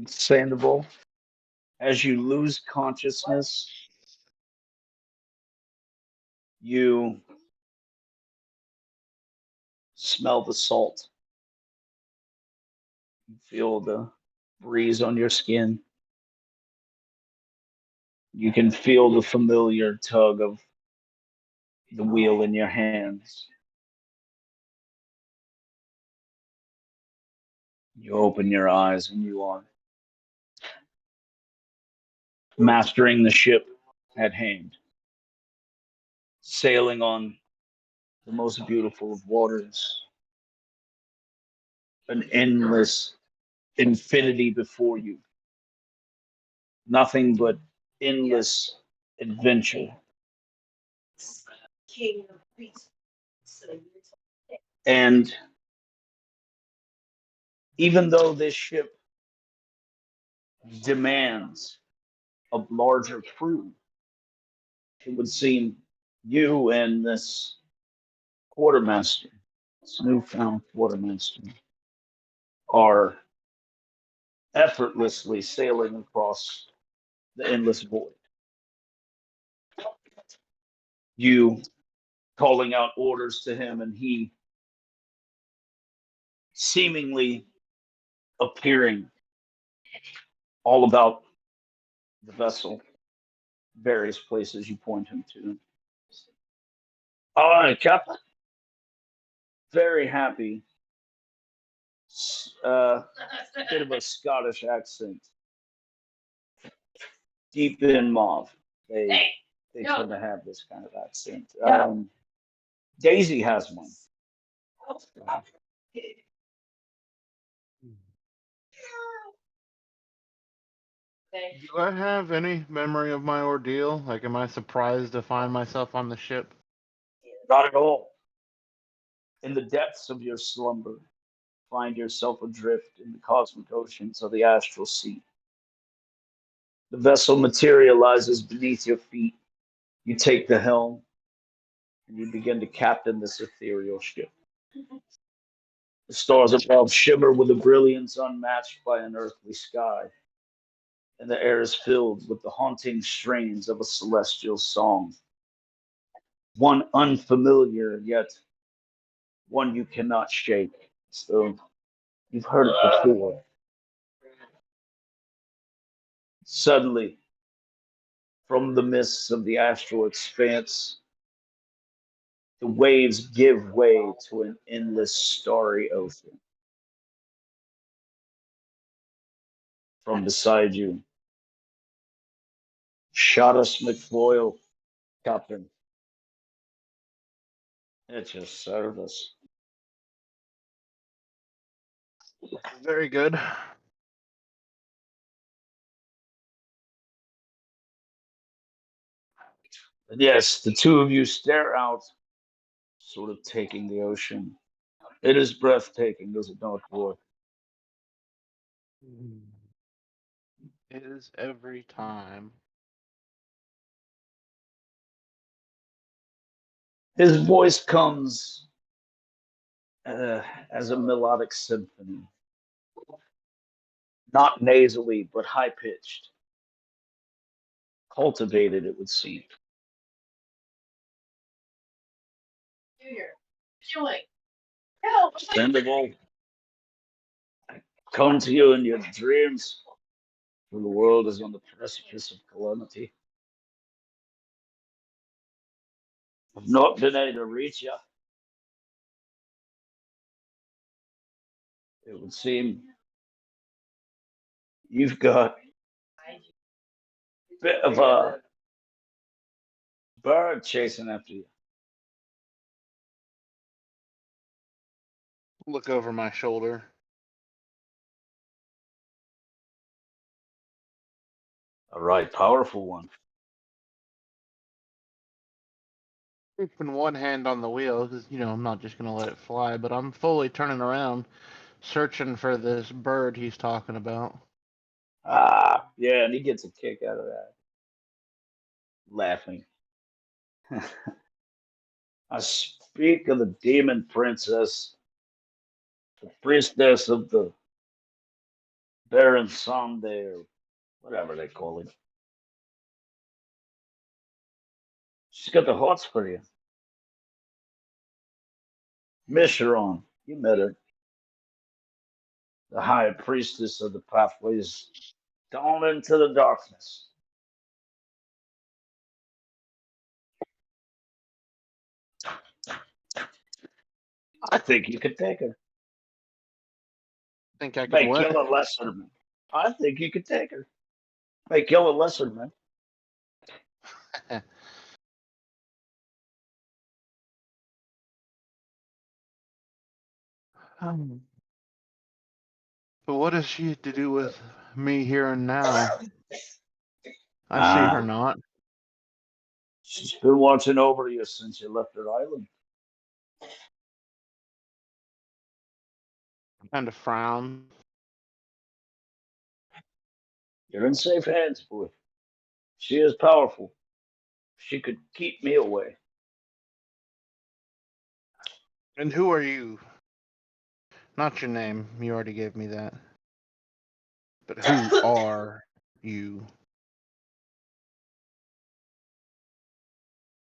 Sandoval, as you lose consciousness, you smell the salt. You feel the breeze on your skin. You can feel the familiar tug of the wheel in your hands. You open your eyes and you are mastering the ship at hand, sailing on the most beautiful of waters, an endless infinity before you, nothing but endless adventure. And even though this ship demands a larger crew, it would seem you and this quartermaster, this newfound quartermaster, are effortlessly sailing across the endless void. You calling out orders to him, and he seemingly appearing all about the vessel, various places you point him to. All right, Captain. Very happy. Bit of a Scottish accent, deep in mauve. They tend to have this kind of accent. Daisy has one. Do I have any memory of my ordeal? Like, am I surprised to find myself on the ship? Not at all. In the depths of your slumber, find yourself adrift in the cosmic oceans of the astral sea. The vessel materializes beneath your feet. You take the helm and you begin to captain this ethereal ship. The stars above shimmer with a brilliance unmatched by an earthly sky, and the air is filled with the haunting strains of a celestial song. One unfamiliar, yet one you cannot shake. So you've heard it before. Suddenly, from the mists of the astral expanse, the waves give way to an endless starry ocean. From beside you, Shottus McFoyle, Captain, at your service. Very good. And yes, the two of you stare out, sort of taking the ocean. It is breathtaking, is it not, boy? It is every time. His voice comes as a melodic symphony, not nasally, but high pitched, cultivated, it would seem. Sandoval, I come to you in your dreams when the world is on the precipice of calamity. I've not been able to reach you. It would seem you've got a bit of a bird chasing after you. Look over my shoulder. A right powerful one. Keeping one hand on the wheel because I'm not just gonna let it fly, but I'm fully turning around, searching for this bird he's talking about. Ah, yeah, and he gets a kick out of that. Laughing. I speak of the demon princess, the priestess of the Baron Sonde, or whatever they call it. She's got the hots for you. Misharon, you met her. The high priestess of the pathways down into the darkness. I think you could take her. Think I could May what? kill a lesser man. I think you could take her. May kill a lesser man. But what has she to do with me here and now? I see her Ah, not. she's been watching over you since you left her island. Kind of frown. You're in safe hands, boy. She is powerful. She could keep me away. And who are you? Not your name. You already gave me that. But who are you?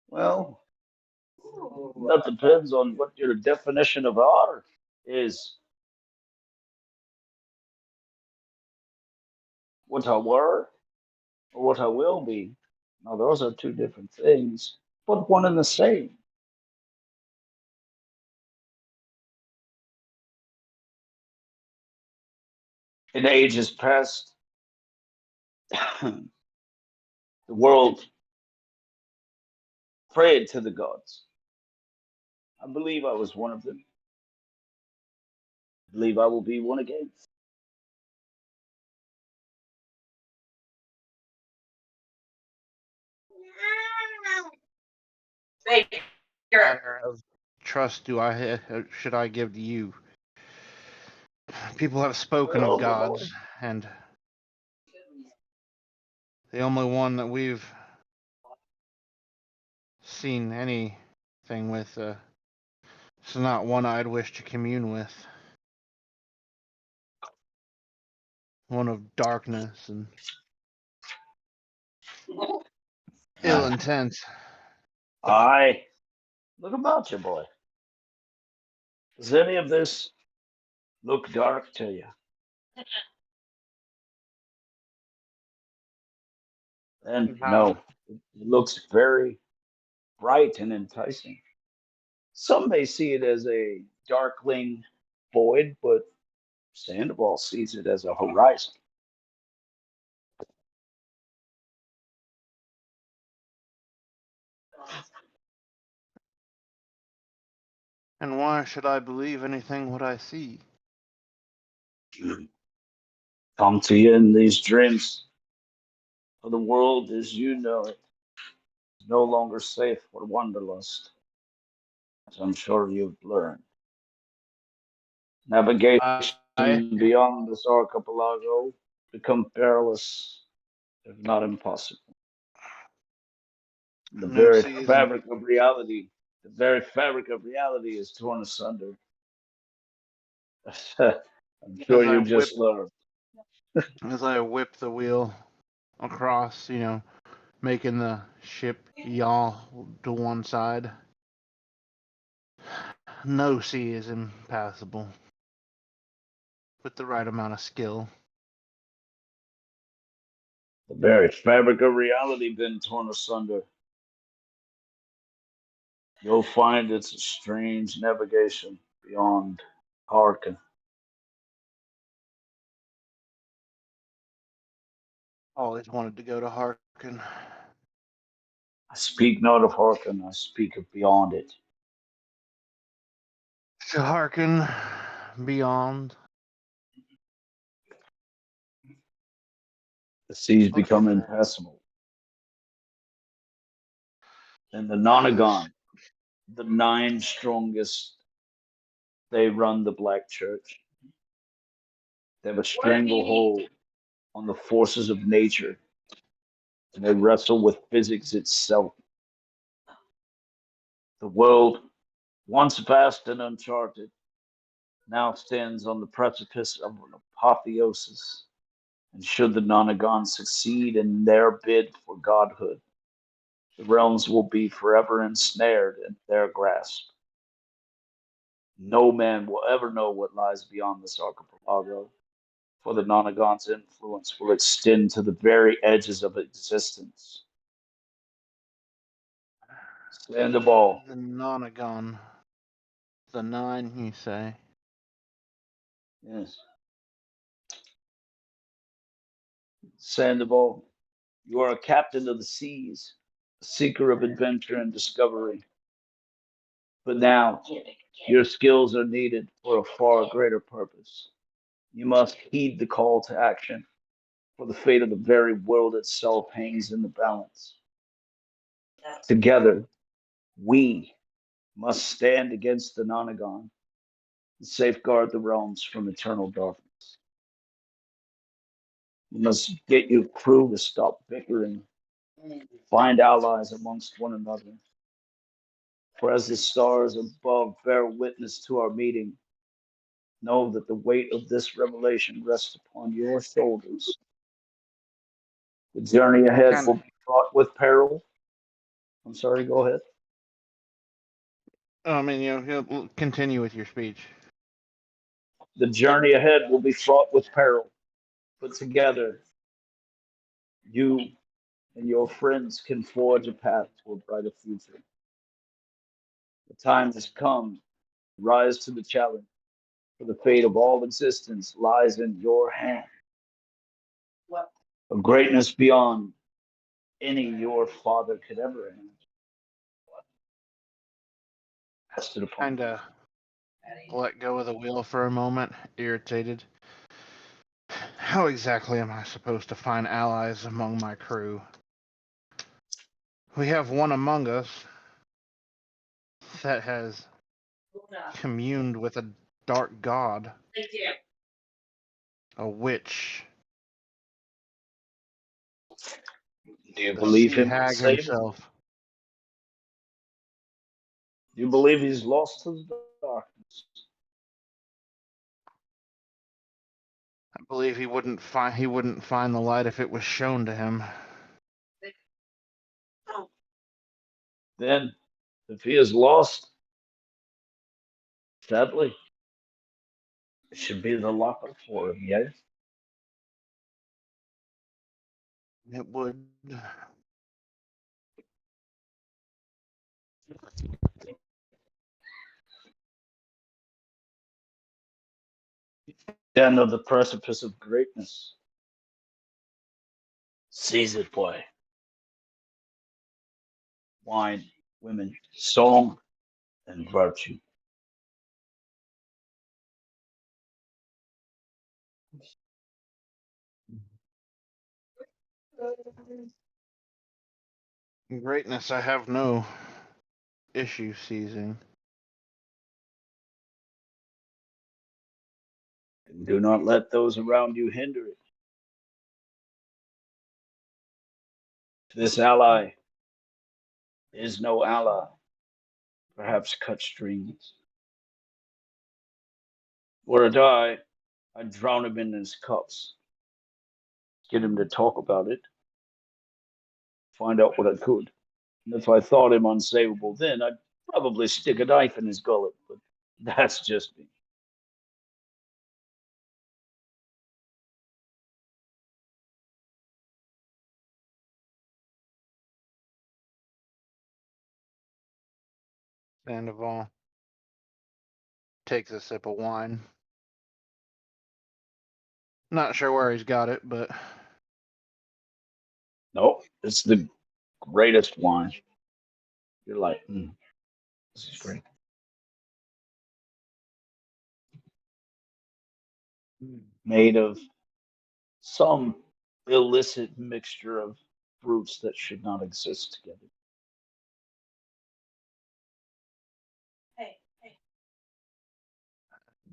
Well, that depends on what your definition of honor is. What I were or what I will be. Now, those are two different things, but one and the same. In ages past, the world prayed to the gods. I believe I was one of them. I believe I will be one again. Honor of trust should I give to you? People have spoken of Well, my lord, gods, and the only one that we've seen anything with is not one I'd wish to commune with. One of darkness and ill intent. I look about you, boy. Does any of this look dark to you? And How? no, it looks very bright and enticing. Some may see it as a darkling void, but Sandoval sees it as a horizon. And why should I believe anything what I see? Come to you in these dreams, for the world as you know it is no longer safe for wanderlust, as I'm sure you've learned. I, Navigation beyond this archipelago become perilous, if not impossible. The no very seas and fabric of reality, the very fabric of reality is torn asunder. I'm sure as I you whip just learned. as I whip the wheel across, making the ship yaw to one side. No sea is impassable with the right amount of skill. The very fabric of reality been torn asunder. You'll find it's a strange navigation beyond Harkin. Always wanted to go to Harkin. I speak not of Harkin, I speak of beyond it. To Harkin beyond. The seas What become for? impassable. And the This Nonagon, the nine strongest, they run the Black Church. They have a stranglehold on the forces of nature, and they wrestle with physics itself. The world, once vast and uncharted, now stands on the precipice of an apotheosis. And should the Nonagon succeed in their bid for godhood, the realms will be forever ensnared in their grasp. No man will ever know what lies beyond this archipelago, for the Nonagon's influence will extend to the very edges of existence. Sandoval, The Nonagon. The nine, you say? yes. Sandoval, you are a captain of the seas, a seeker of adventure and discovery. But now, your skills are needed for a far greater purpose. You must heed the call to action, for the fate of the very world itself hangs in the balance. Together, we must stand against the Nonagon and safeguard the realms from eternal darkness. You must get your crew to stop bickering, find allies amongst one another. For as the stars above bear witness to our meeting, know that the weight of this revelation rests upon your shoulders. The journey ahead Kind will of. be fraught with peril. I'm sorry, go ahead. I mean, you continue with your speech. The journey ahead will be fraught with peril, but together, you and your friends can forge a path to a brighter future. The time has come to rise to the challenge, for the fate of all existence lies in your hand. A greatness beyond any your father could ever imagine rested upon Kind you. of let go of the wheel for a moment, irritated. How exactly am I supposed to find allies among my crew? We have one among us that has communed with a dark god, a witch, Do you the believe sea him hag unsaved? himself. Do you believe he's lost to the darkness? I believe he wouldn't find the light if it was shown to him. Then, if he is lost, sadly, it should be the locker for him, yes? It would. Down of the precipice of greatness. Seize it, boy. Wine, women, song, and virtue. Greatness I have no issue seizing. And do not let those around you hinder it. If this ally is no ally, perhaps cut strings. Were it I'd drown him in his cups, get him to talk about it, find out what I could. And if I thought him unsavable, then I'd probably stick a knife in his gullet. But that's just me. Sandoval takes a sip of wine. Not sure where he's got it, but No, it's the greatest wine. You're like, this is great. Made of some illicit mixture of fruits that should not exist together.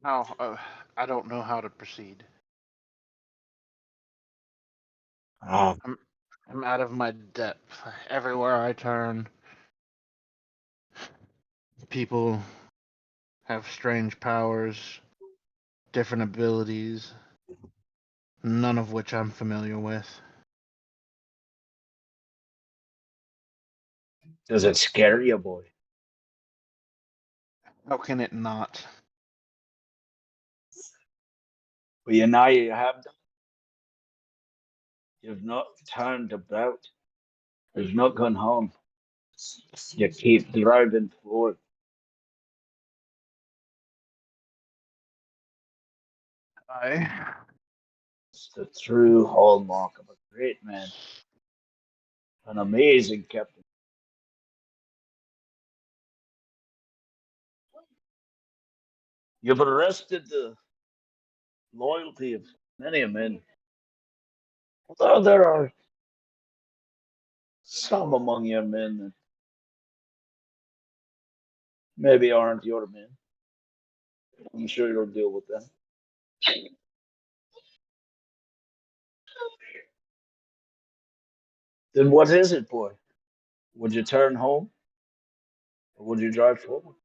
how I don't know how to proceed. Oh, I'm I'm out of my depth. Everywhere I turn, people have strange powers, different abilities. none of which I'm familiar with. Does it scare you, boy? How can it not? But now you have done. You've not turned about. You've not gone home. You keep driving forward. I It's the true hallmark of a great man, an amazing captain. You've arrested the loyalty of many men. Although there are some among your men that maybe aren't your men. I'm sure you'll deal with them. Then what is it, boy? Would you turn home or would you drive forward?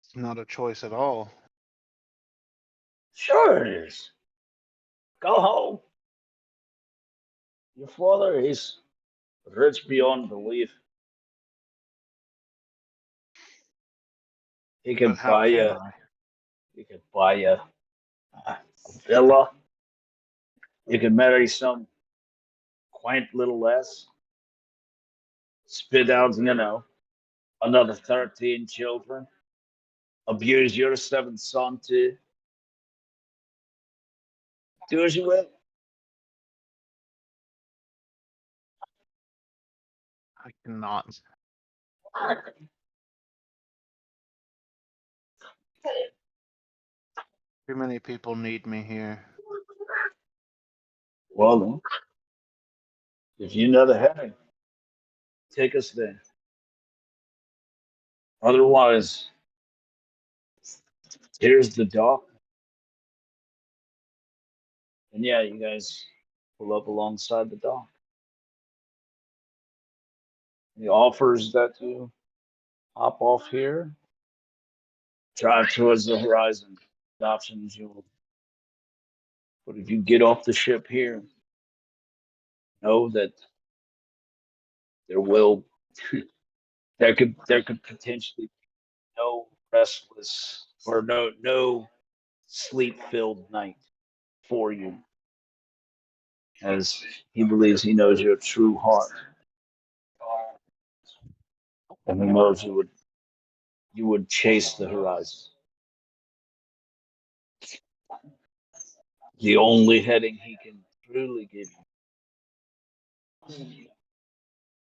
It's not a choice at all. Sure it is. Go home. Your father is rich beyond belief. He But could how buy can you. I? He could buy you a villa. You could marry some quaint little lass. Spit out, another 13 children. Abuse your seventh son too. Do as you will. I cannot. Too many people need me here. Well then, if you know the heading, take us there. Otherwise, here's the dock. And yeah, you guys pull up alongside the dock. He offers that you hop off here, drive towards the horizon. The options you will. But if you get off the ship here, know that there will there could potentially be no restless or no sleep filled night for you, as he believes he knows your true heart, and he knows you would chase the horizon. The only heading he can truly give you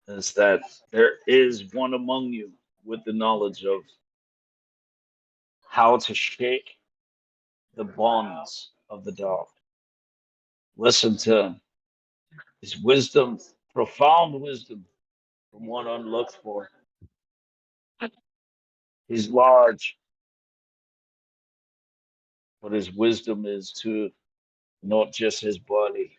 is that there is one among you with the knowledge of how to shake the bonds of the dark. Listen to his wisdom, profound wisdom from one unlooked for. He's large, but his wisdom is to not just his body.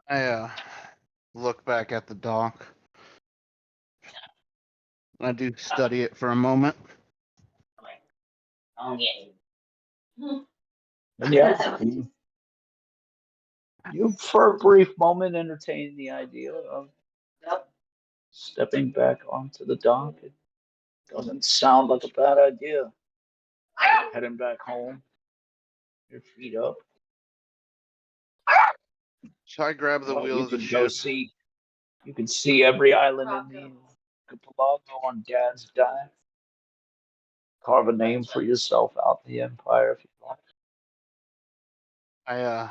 I look back at the dock. I do study it for a moment. And yeah, you for a brief moment entertain the idea of stepping back onto the dock. It doesn't sound like a bad idea. Heading back home, your feet up. So I grab the Well, wheel you of the can go ship. see. You can see every island in the archipelago on Dad's dime. Carve a name for yourself out in the empire if you want. I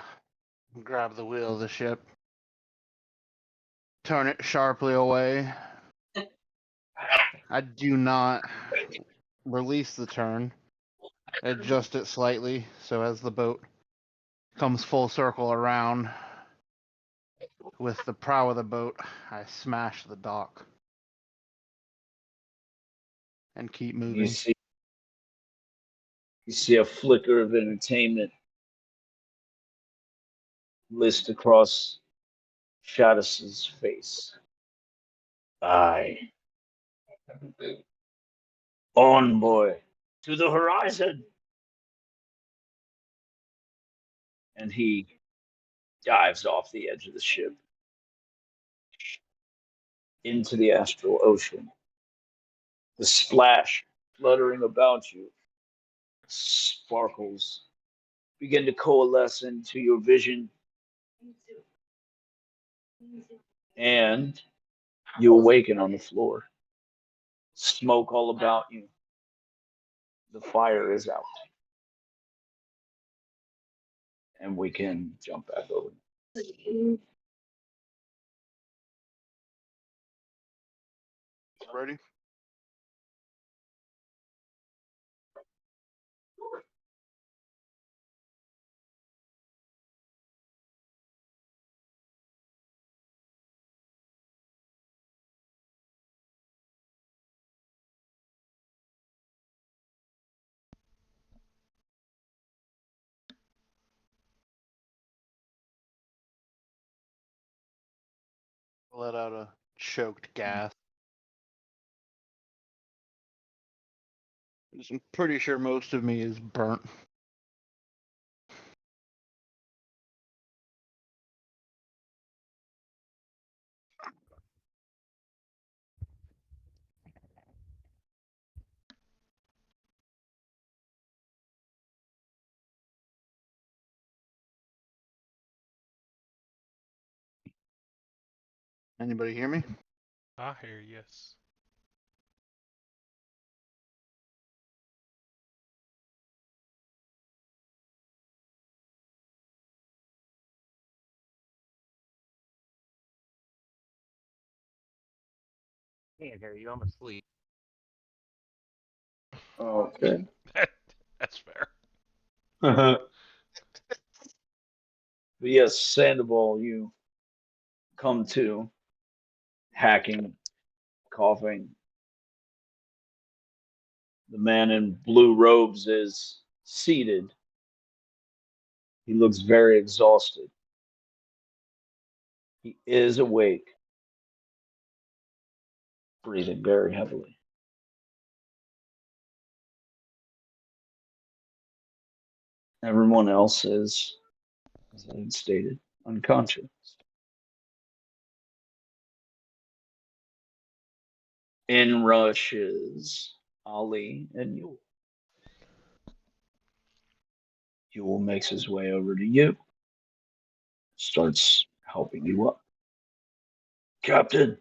grab the wheel of the ship, turn it sharply away. I do not release the turn, adjust it slightly so as the boat comes full circle around. With the prow of the boat, I smash the dock and keep You moving. see, you see a flicker of entertainment list across Shadis's face. Aye. On, boy, to the horizon. And he dives off the edge of the ship into the astral ocean. The splash fluttering about you, sparkles begin to coalesce into your vision, and you awaken on the floor. Smoke all about you. The fire is out, and we can jump back over. Ready? Let out a choked gasp. I'm pretty sure most of me is burnt. Anybody hear me? I hear yes. Can't hear you. I'm asleep. Okay. That's fair. But yes, Sandoval, you come to, hacking, coughing. The man in blue robes is seated. He looks very exhausted. He is awake, breathing very heavily. Everyone else is, as I had stated, unconscious. In rushes Ali and Yule. Yule makes his way over to you, starts helping you up. Captain,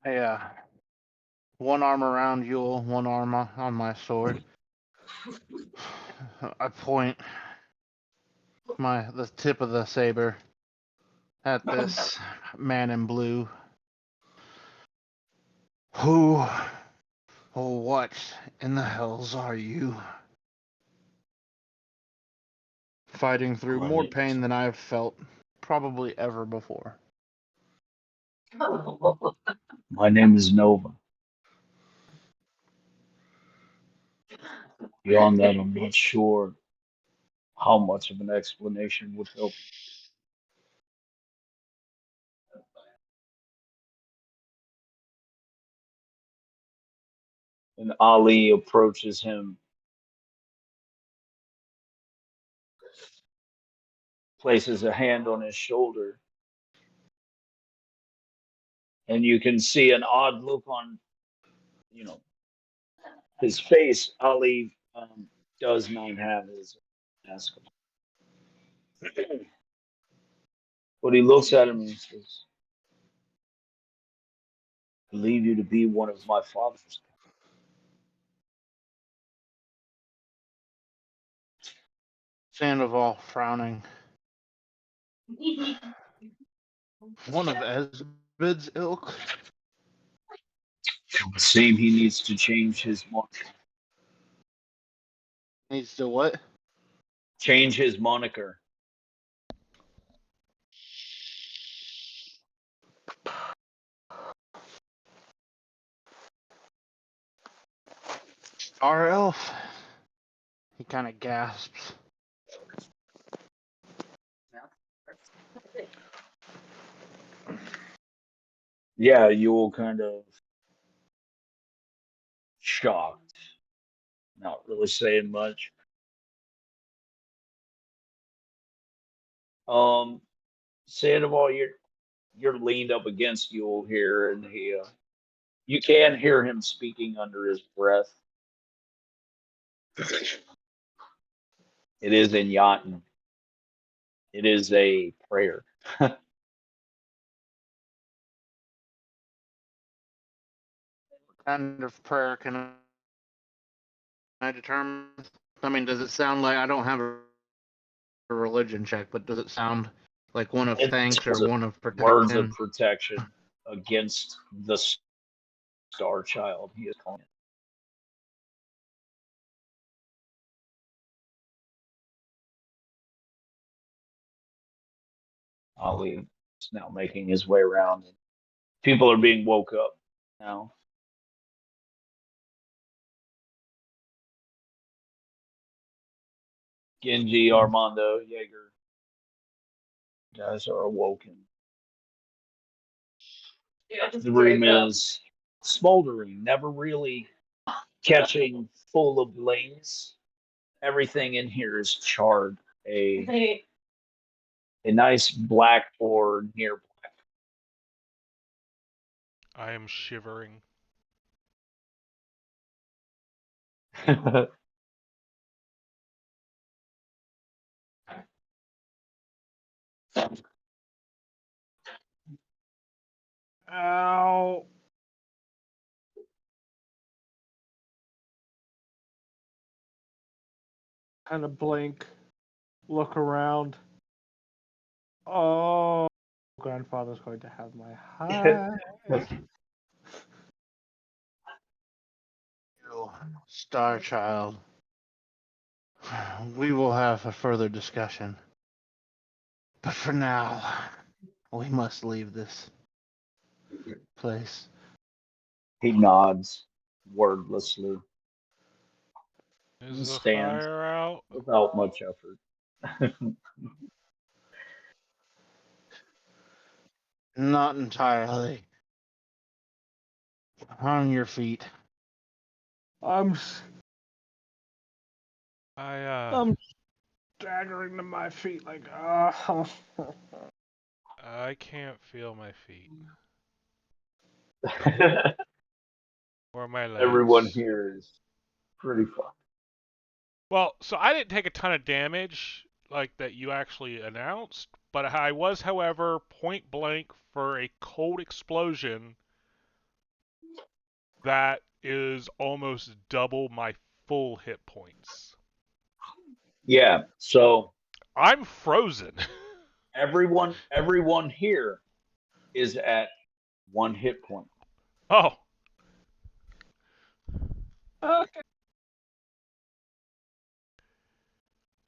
Hey, one arm around Yule, one arm on my sword. I point the tip of the saber at this man in blue. Who or what in the hells are you? Fighting through more pain than I've felt probably ever before. my name is Nova. Beyond that, I'm not sure how much of an explanation would help. And Ali approaches him, places a hand on his shoulder, and you can see an odd look on, you know, his face. Ali does not have his mask on. But he looks at him and he says, I believe you to be one of my father's. Sandoval frowning. One of Esbid's ilk? It would seem he needs to change his moniker. Needs to what? Change his moniker. Our elf. He kind of gasps. Yeah, Yule kind of shocked, not really saying much. Um, Sandoval, you're leaned up against Yule here, and you can hear him speaking under his breath. It is in Yachtin. It is a prayer. Kind of prayer can I determine? I mean, does it sound like I don't have a religion check, but does it sound like one of thanks or It's one of words of protection? protection against the Star Child. He is calling it. Ali is now making his way around. People are being woke up now. Genji, Armando, Jaeger, guys are awoken. The room is smoldering, never really catching full of blaze. Everything in here is charred. A nice black board near. I am shivering. Ow. Kind of blink, look around. Oh, grandfather's going to have my hide. You, Star Child. We will have a further discussion. But for now, we must leave this place. He nods wordlessly Is and the stands fire out? without much effort. Not entirely. On your feet. I'm I I'm staggering to my feet like oh. I can't feel my feet or my Everyone legs. here is pretty fucked. Well, so I didn't take a ton of damage like that you actually announced, but I was, however, point blank for a cold explosion that is almost double my full hit points. Yeah, so I'm frozen. everyone here is at 1 hit point. Oh, Okay.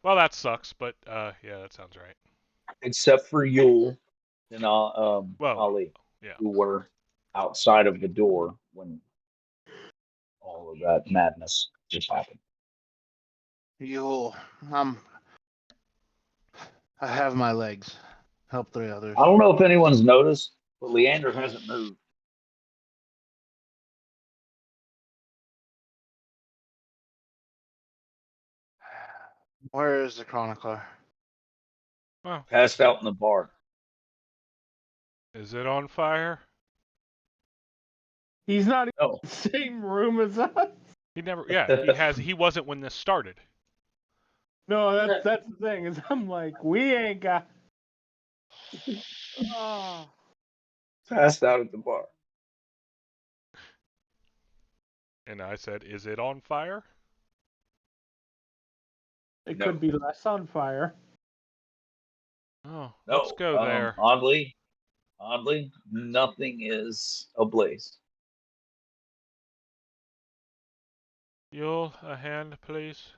well, that sucks, but yeah, that sounds right. Except for Yule and Well, Ali, yeah. who were outside of the door when all of that madness just happened. You, um, I have my legs. Help the others. I don't know if anyone's noticed, but Leander hasn't moved. Where is the chronicler? Well, Passed out in the bar. is it on fire? He's not in No. the same room as us. He never. Yeah, he has. He wasn't when this started. No, that's the thing. Is I'm like, we ain't got. Oh, Passed out at the bar. And I said, "Is it on fire?" it No. could be less on fire. Oh, let's No. go there. Oddly, nothing is ablaze. Yule, a hand, please.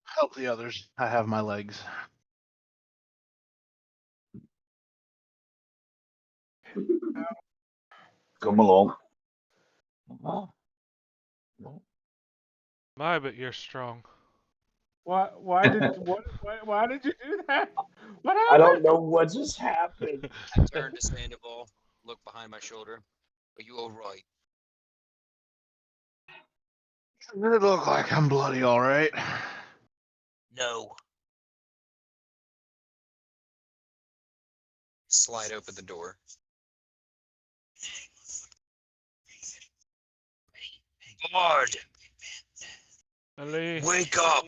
Help the others. I have my legs. Come along. My, but you're strong. Why did why did you do that? What I don't happened? know what just happened. I turned to Sandoval, looked behind my shoulder. Are you alright? Does it look like I'm bloody all right? No. Slide open the door. Bard, Ali, wake up!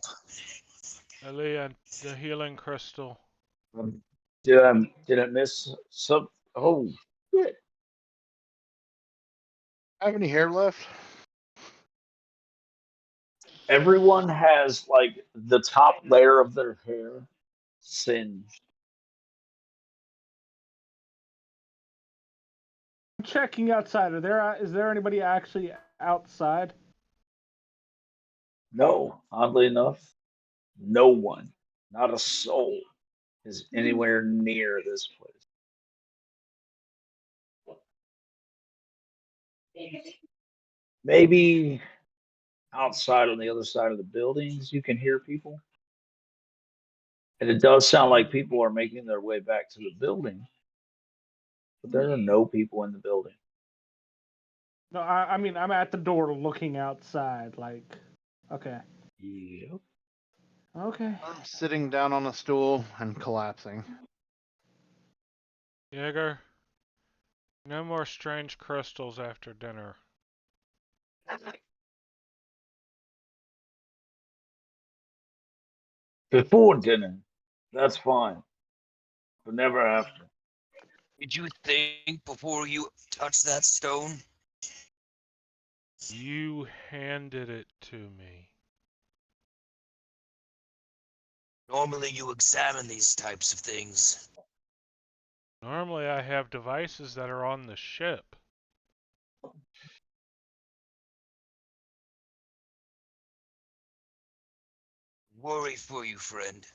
Ali, and the healing crystal. Did I miss some? Oh, shit. Have any hair left? Everyone has like the top layer of their hair singed. I'm checking outside. Is there anybody actually outside? No, oddly enough, no one, not a soul, is anywhere near this place. Maybe outside on the other side of the buildings, you can hear people. And it does sound like people are making their way back to the building, but there are no people in the building. No, I mean I'm at the door looking outside. Like, okay, Yep. okay. I'm sitting down on a stool and collapsing. Jaeger, no more strange crystals after dinner. Before dinner, that's fine, but never after. Did you think before you touched that stone? You handed it to me. Normally you examine these types of things. Normally I have devices that are on the ship. Worry for you, friend.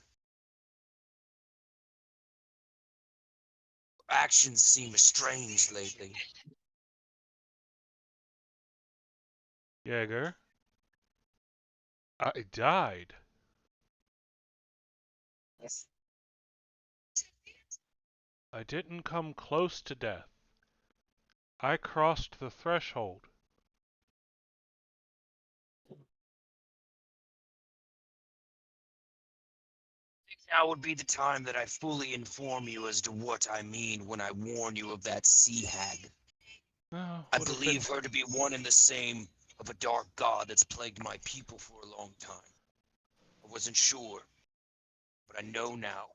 Actions seem strange lately. Jaeger, I died. I didn't come close to death. I crossed the threshold. Now would be the time that I fully inform you as to what I mean when I warn you of that sea hag. Oh, I would have believe been... her to be one and the same of a dark god that's plagued my people for a long time. I wasn't sure, but I know now.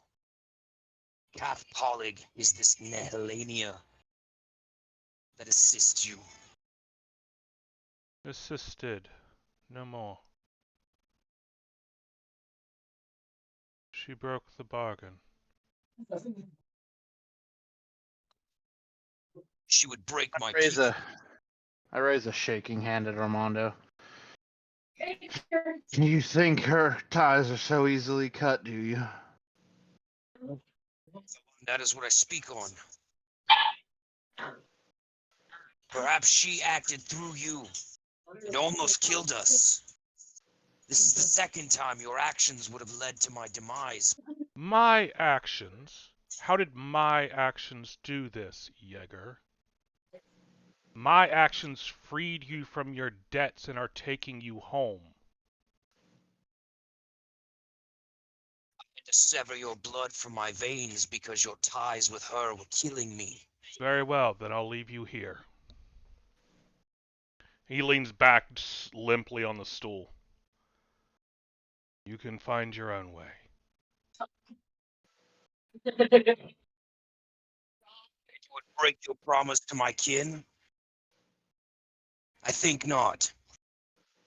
Kath Polig is this Nehelania that assists you. assisted. No more. She broke the bargain. She would break my Raise people. I raise a shaking hand at Armando. You think her ties are so easily cut, do you? That is what I speak on. Perhaps she acted through you and almost killed us. This is the second time your actions would have led to my demise. My actions? How did my actions do this, Jaeger? My actions freed you from your debts and are taking you home. To sever your blood from my veins because your ties with her were killing me. Very well, then I'll leave you here. He leans back limply on the stool. You can find your own way. You would break your promise to my kin? I think not.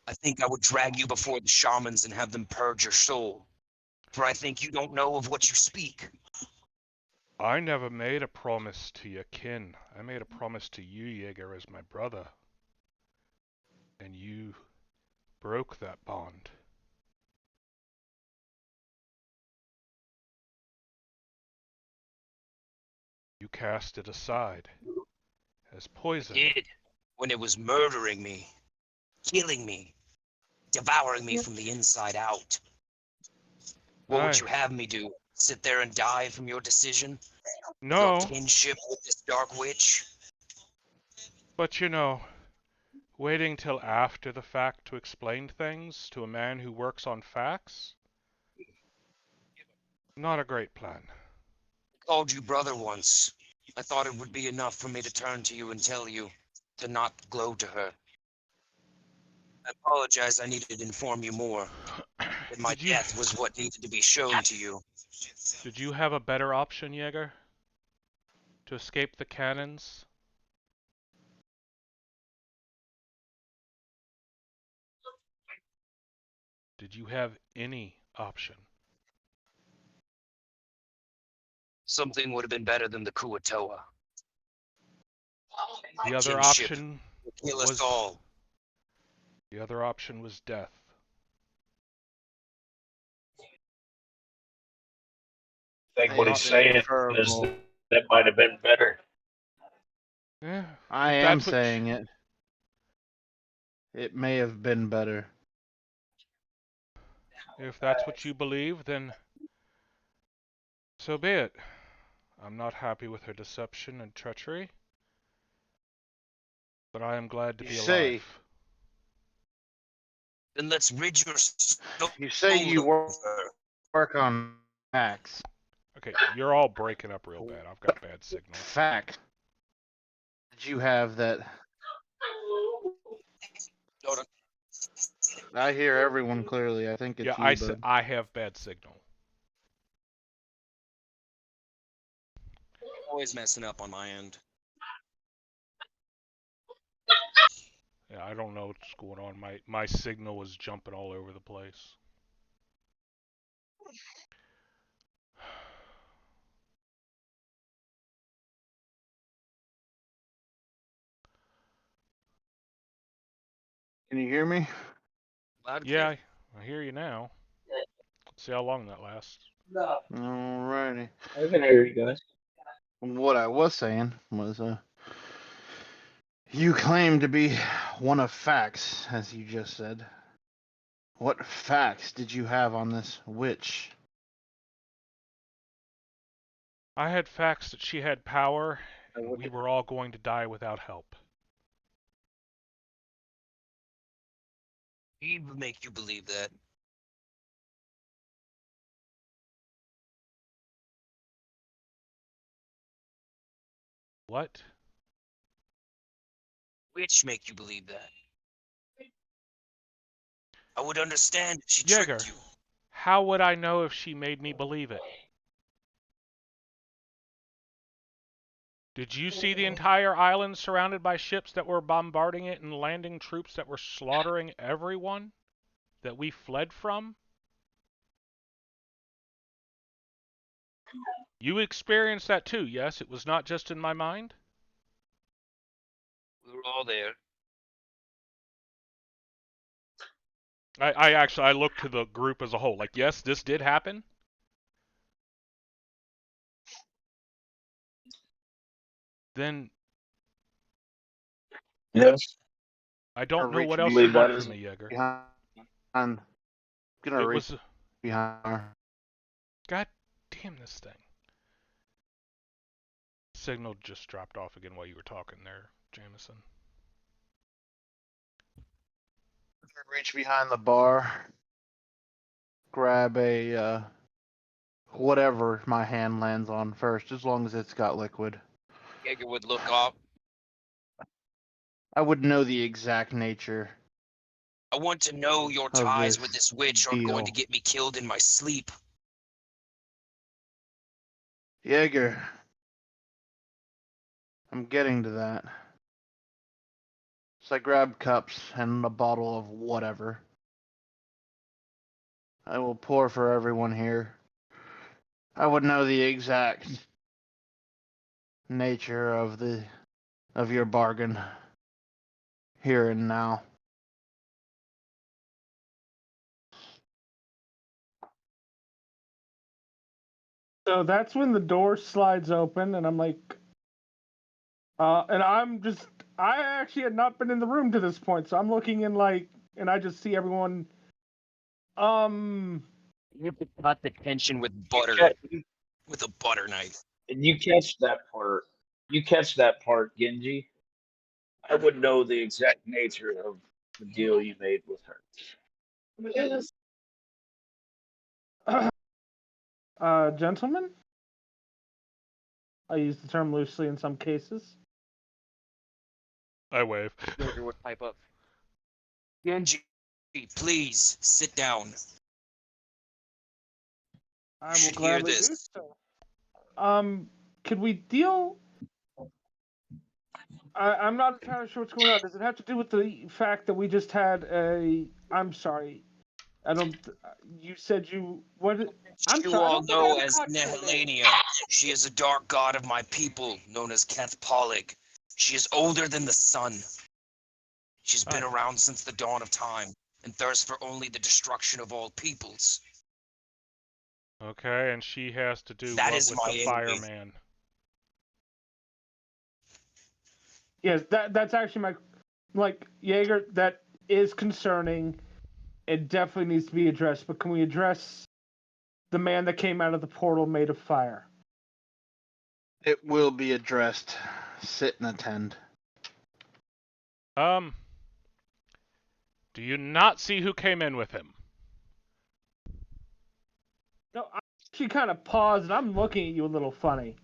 I think I would drag you before the shamans and have them purge your soul. For I think you don't know of what you speak. I never made a promise to your kin. I made a promise to you, Jaeger, as my brother. And you broke that bond. You cast it aside as poison. I did. When it was murdering me, killing me, devouring me from the inside out. What would Aye. you have me do? Sit there and die from your decision? Your No, kinship with this dark witch? but waiting till after the fact to explain things to a man who works on facts? Not a great plan. I called you brother once. I thought it would be enough for me to turn to you and tell you to not glow to her. I apologize I needed to inform you more. That my Did you death was what needed to be shown to you. did you have a better option, Jaeger? To escape the cannons? Did you have any option? Something would have been better than the Kuatoa. The other Kinship option will kill us was all. the other option was death. I think what he's saying is Preferable. that might have been better. Eh, I if am that's what saying it. It may have been better. if that's what you believe, then so be it. I'm not happy with her deception and treachery, but I am glad to You be say- alive. Then let's rid your soul You say you of her. work on facts. Okay, you're all breaking up real bad. I've got bad signal. Fact. Did you have that? Jordan, I hear everyone clearly. I think it's Yeah, you, bud. I have bad signal. always messing up on my end. Yeah, I don't know what's going on. My signal was jumping all over the place. Can you hear me? Loud and Yeah, I hear you now. Let's see how long that lasts. Alrighty. I can hear you guys. What I was saying was, you claim to be one of facts, as you just said. What facts did you have on this witch? I had facts that she had power, I and would- we were all going to die without help. He would make you believe that. What? Which make you believe that. I would understand if she Jaeger, tricked you. how would I know if she made me believe it? Did you see the entire island surrounded by ships that were bombarding it and landing troops that were slaughtering everyone that we fled from? You experienced that too, yes? It was not just in my mind? We were all there. I looked to the group as a whole. Like, yes, this did happen. Then Yes. I don't know reach what else believe you that want is- from me, Jaeger. Behind. I'm gonna It reach was. behind her. God damn this thing. Signal just dropped off again while you were talking there, Jameson. Reach behind the bar. Grab a whatever my hand lands on first, as long as it's got liquid. Jaeger would look up. I would know the exact nature. I want to know your Of ties this with this witch are going to deal. get me killed in my sleep. Jaeger. I'm getting to that. So I grab cups and a bottle of whatever. I will pour for everyone here. I would know the exact nature of your bargain here and now. So that's when the door slides open, and I'm like, and I actually had not been in the room to this point, so I'm looking in like, and I just see everyone, You have to cut the tension with butter, with a butter knife. And you catch that part. You catch that part, Genji. I would know the exact nature of the deal you made with her. Gentlemen? I use the term loosely in some cases. I wave. Jaeger would pipe up. Genji, please sit down. I will should hear gladly do this. so. Could we deal? I'm not entirely sure what's going on. Does it have to do with the fact that we just had a? I'm sorry. I don't. You said you what? I'm You sorry. I all don't think I know have a as cocktail name. Nehelania. She is a dark god of my people, known as Keth Polig. She is older than the sun. She's been Hi. around since the dawn of time, and thirsts for only the destruction of all peoples. Okay, and she has to do That what is with my the enemy. fireman? Yes, that's actually my Jaeger. That is concerning. It definitely needs to be addressed. But can we address the man that came out of the portal made of fire? It will be addressed. Sit and attend. Do you not see who came in with him? No, I actually kind of paused and I'm looking at you a little funny.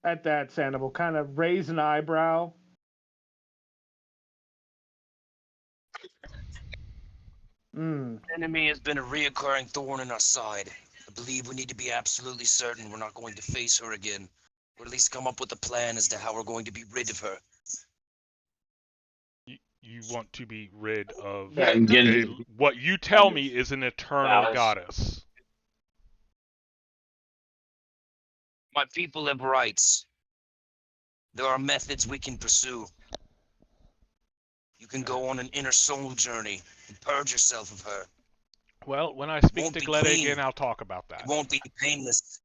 At that, Sandoval kind of raise an eyebrow. Enemy has been a reoccurring thorn in our side. I believe we need to be absolutely certain we're not going to face her again, or at least come up with a plan as to how we're going to be rid of her. You want to be rid of Yeah, and Genji what you tell me is an eternal bows. goddess. My people have rights. There are methods we can pursue. You can go on an inner soul journey and purge yourself of her. Well, when I speak Won't to be Gleda clean. again, I'll talk about that. It won't be painless.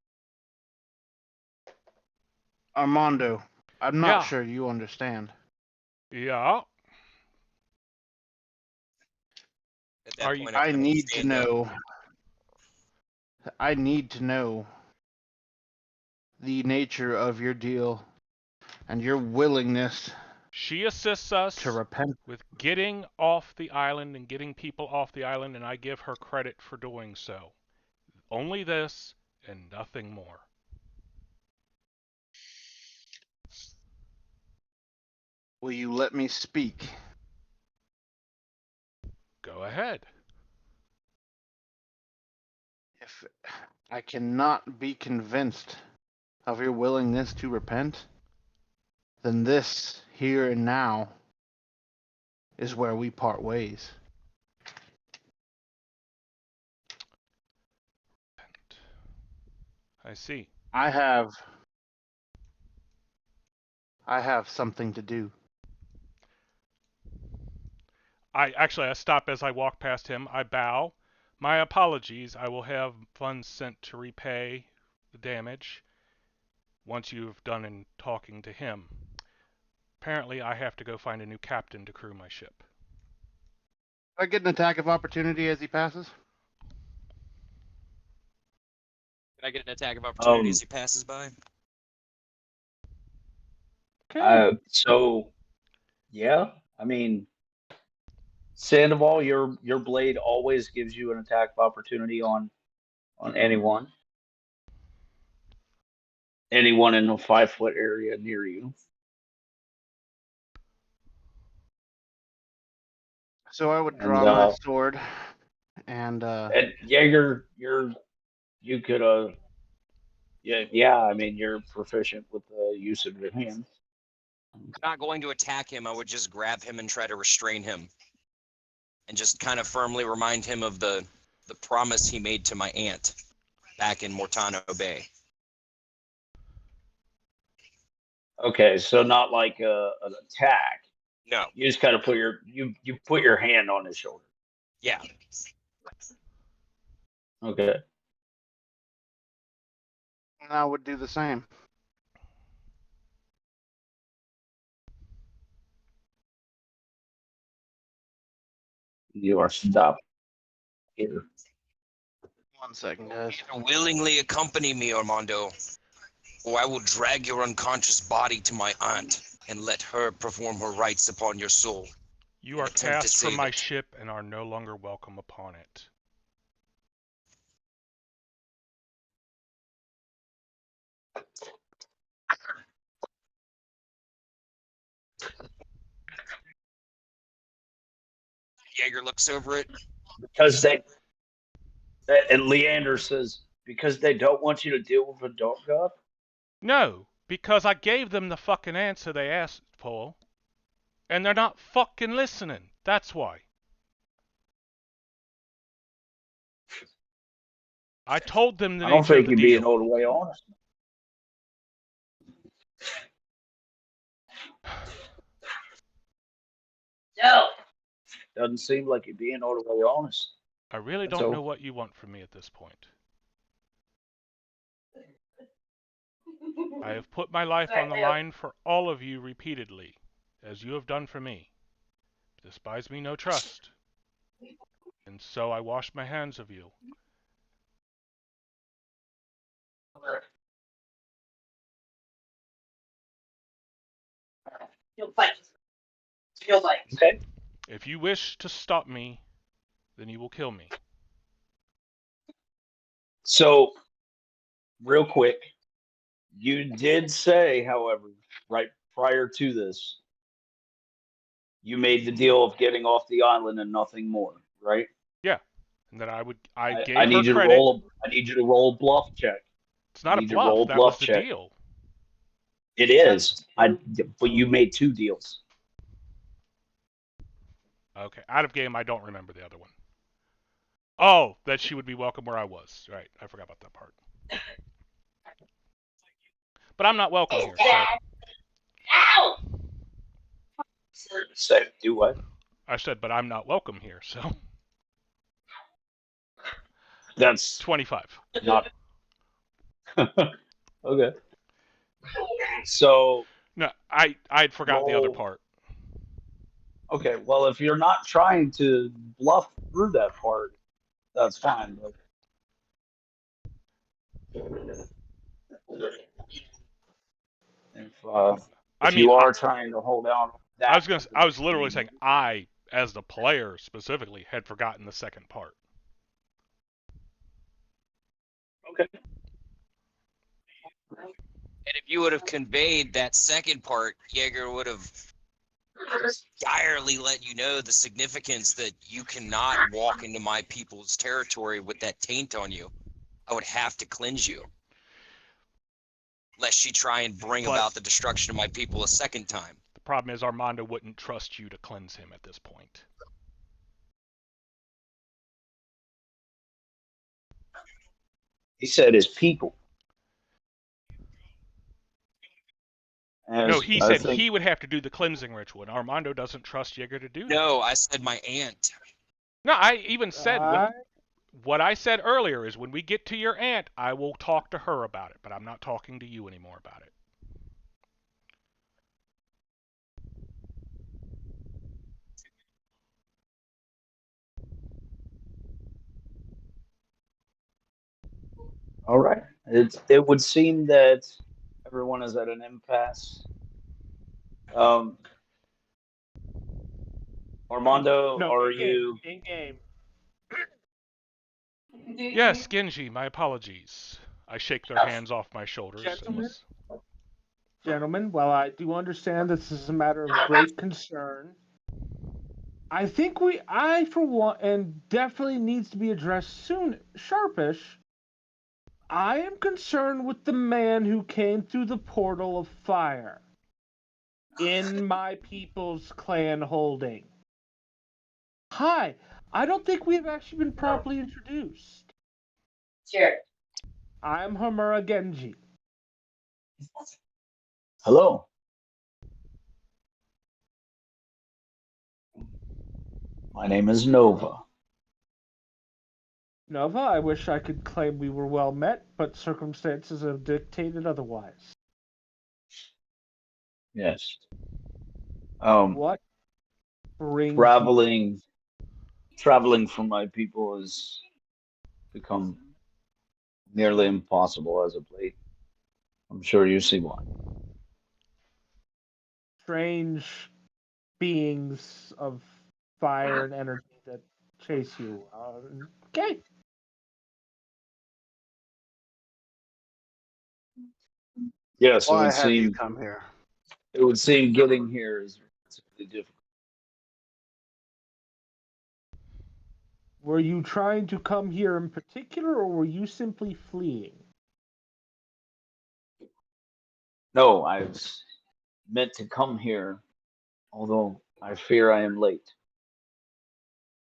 Armando, I'm not Yeah. sure you understand. Yeah. At that Are you- point, I kind of need to stand up. know. I need to know the nature of your deal and your willingness She assists us to repent. with getting off the island and getting people off the island, and I give her credit for doing so. Only this and nothing more. Will you let me speak? Go ahead. If I cannot be convinced of your willingness to repent, then this, here and now, is where we part ways. I see. I have something to do. I stop as I walk past him. I bow. My apologies. I will have funds sent to repay the damage once you've done in talking to him. Apparently, I have to go find a new captain to crew my ship. Do I get an attack of opportunity as he passes? Can I get an attack of opportunity as He passes by. Okay. So yeah, I mean, Sandoval, your blade always gives you an attack of opportunity on anyone in a 5 foot area near you. So I would And draw my sword and and Jaeger, you could yeah. I mean, you're proficient with the use of your hands. Not going to attack him. I would just grab him and try to restrain him, and just kind of firmly remind him of the promise he made to my aunt back in Mortano Bay. Okay, so not like an attack. No. You just kind of put you put your hand on his shoulder. Yeah. Okay. I would do the same. You are stopped here. 1 second, guys. Willingly accompany me, Armando, or I will drag your unconscious body to my aunt and let her perform her rites upon your soul. You are Attempt to cast from save my it. ship and are no longer welcome upon it. Jaeger looks over it. Because and Leander says, because they don't want you to deal with a dark god? No, because I gave them the fucking answer they asked for, and they're not fucking listening. That's why. I told them the I don't nature of think the you're being deal. all the way honest. No. Doesn't seem like you're being all the way honest. I really That's don't all. know what you want from me at this point. I have put my life on the line for all of you repeatedly, as you have done for me. This buys me no trust, and so I wash my hands of you. You'll fight. You'll fight. Okay. If you wish to stop me, then you will kill me. So, real quick, you did say, however, right prior to this, you made the deal of getting off the island and nothing more, right? Yeah, and that I I gave her need you to credit. I need you to roll a bluff check. It's I not a need you to roll bluff. a That was bluff the check. deal. It is. But you made two deals. Okay, out of game, I don't remember the other one. Oh, that she would be welcome where I was. Right, I forgot about that part. But I'm not welcome here, so Ow! Say, do what? I said, but I'm not welcome here, so That's 25. not okay. So No, I'd forgot the other roll. part. Okay, well, if you're not trying to bluff through that part, that's fine. But I if mean, you are trying to hold out that, I was literally saying I, as the player specifically, had forgotten the second part. okay. And if you would have conveyed that second part, Jaeger would have direly let you know the significance that you cannot walk into my people's territory with that taint on you. I would have to cleanse you, lest she try and bring But- about the destruction of my people a second time. The problem is Armando wouldn't trust you to cleanse him at this point. He said his people. No, he I said think, he would have to do the cleansing ritual, and Armando doesn't trust Jaeger to do that. No, I said my aunt. No, I even said I- what I said earlier is when we get to your aunt, I will talk to her about it, but I'm not talking to you anymore about it. all right. It would seem that everyone is at an impasse. Armando, No, are in-game, you? in-game. Yes, Genji, my apologies. I shake their hands off my shoulders. Gentlemen? Gentlemen, while I do understand this is a matter of great concern, I think I for one, and definitely needs to be addressed soon, sharpish. I am concerned with the man who came through the portal of fire in my people's clan holding. Hi, I don't think we have actually been properly introduced. Sure. I'm Homura Genji. Hello. My name is Nova. Nova, I wish I could claim we were well met, but circumstances have dictated otherwise. Yes. What brings you? Traveling traveling for my people has become nearly impossible as of late. I'm sure you see why. Strange beings of fire and energy that chase you. Okay. Yes, Why have you come here? it would seem getting here is relatively difficult. Were you trying to come here in particular, or were you simply fleeing? No, I was meant to come here, although I fear I am late.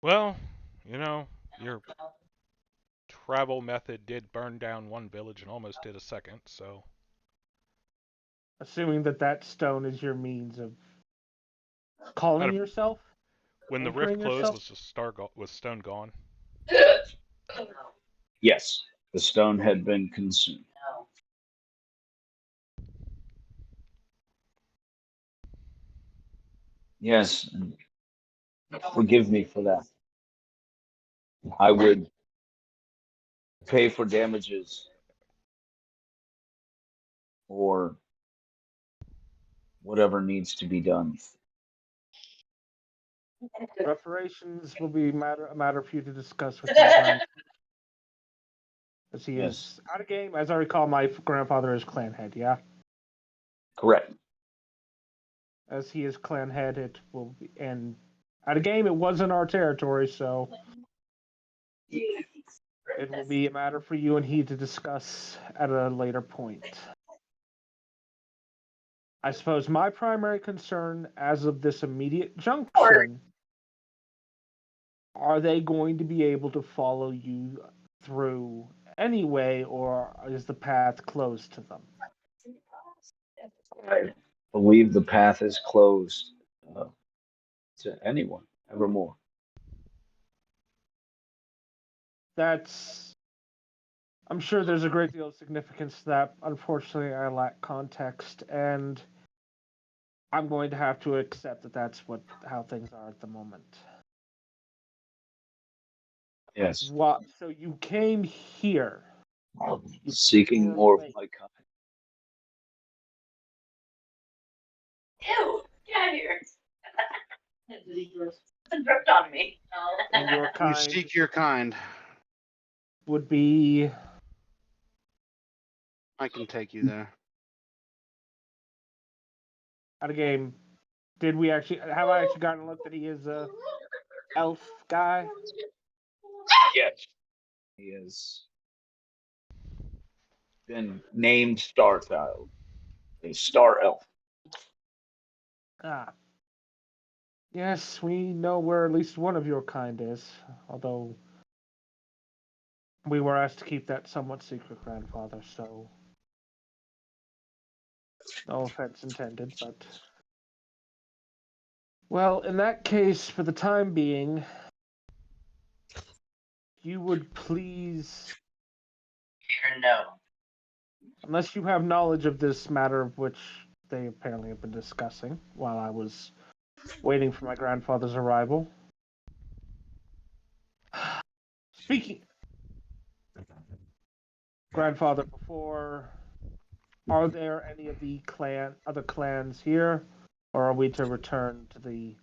Well, your travel method did burn down one village and almost did a second, so. Assuming that stone is your means of calling I'd- yourself, When the rift anchoring closed, yourself. was stone gone? Yes, the stone had been consumed. Yes, and forgive me for that. I would pay for damages or whatever needs to be done. Reparations will be a matter for you to discuss with my grandfather, as he Yes, is out of game. As I recall, my grandfather is clan head. Yeah, correct. as he is clan head, it will be. And out of game, it was in our territory, so it will be a matter for you and he to discuss at a later point. I suppose my primary concern, as of this immediate junction, are they going to be able to follow you through anyway, or is the path closed to them? I believe the path is closed uh, to anyone evermore. That's. I'm sure there's a great deal of significance to that. Unfortunately, I lack context, and I'm going to have to accept that that's how things are at the moment. Yes, What? So you came here. seeking You're more of late. my kind. Ew, get out of here. It dripped on me. And your You kind seek your kind. would be. I can take you there. Out of game. Did we actually have I actually gotten a look that he is a elf guy? Yes, he has been named Star Child, a star elf. Ah. Yes, we know where at least one of your kind is, although we were asked to keep that somewhat secret, grandfather, so no offense intended, but well, in that case, for the time being, you would please, No. unless you have knowledge of this matter of which they apparently have been discussing while I was waiting for my grandfather's arrival. Speaking, grandfather, before, are there any of the other clans here, or are we to return to the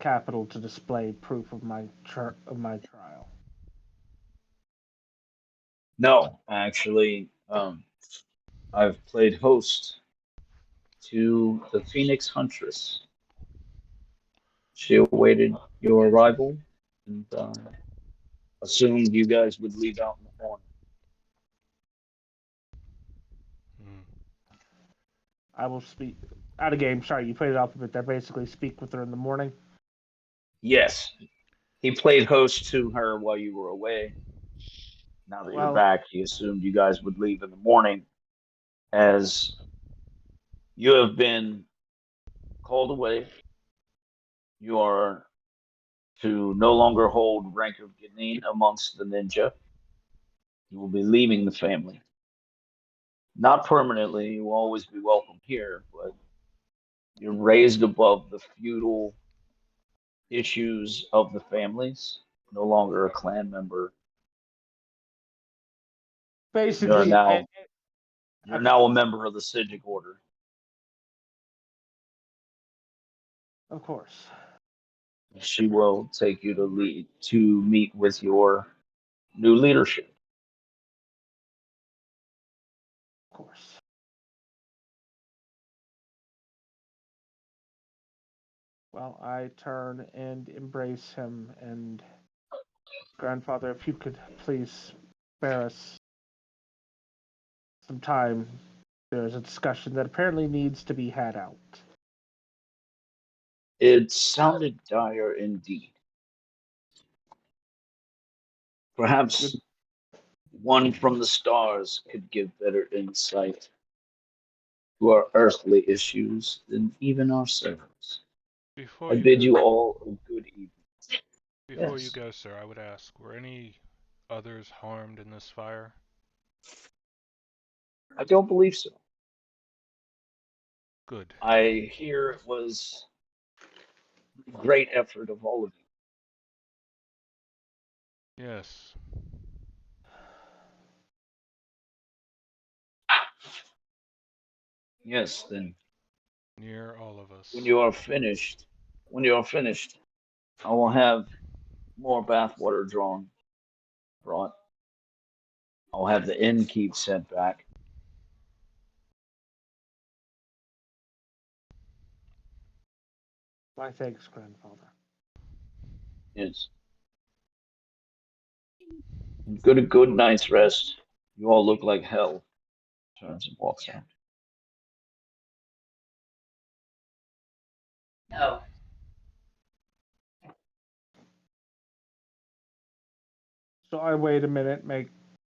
capital to display proof of my trial? No, actually, I've played host to the Phoenix Huntress. She awaited your arrival and assumed you guys would leave out in the morning. Hmm. I will speak out of game. Sorry, you played it off a bit there. Basically, speak with her in the morning. Yes, he played host to her while you were away. Now that you're Well, back, he assumed you guys would leave in the morning, as you have been called away. You are to no longer hold rank of Ganin amongst the ninja. You will be leaving the family. Not permanently, you will always be welcome here, but you're raised above the feudal issues of the families, no longer a clan member. You're Basically, now you're now a member of the Sijic Order. of course, She will take you to meet with your new leadership. of course. Well, I turn and embrace him, and grandfather, if you could please spare us some time. There's a discussion that apparently needs to be had out. It sounded dire indeed. Perhaps Good. one from the stars could give better insight to our earthly issues than even ourselves. Before I you bid go, you all a good evening. before you Yes, go, sir, I would ask: were any others harmed in this fire? I don't believe so. Good. I hear it was a great effort of all of Yes. you. Yes, then Near all of us. when you are finished, when you are finished, I will have more bathwater brought. I'll have the innkeep sent back. My thanks, grandfather. Yes. And a good night's rest. You all look like hell. Turns and walks out. No. So I wait a minute,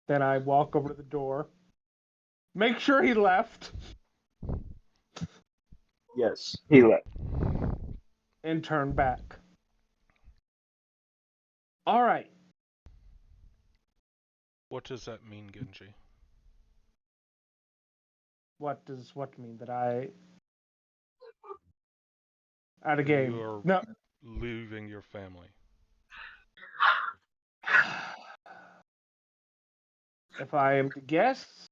then I walk over to the door, make sure he left, Yes, he left. and turn back. All right. What does that mean, Genji? What does what mean? That I out of That you game? are No. leaving your family. If I am to guess,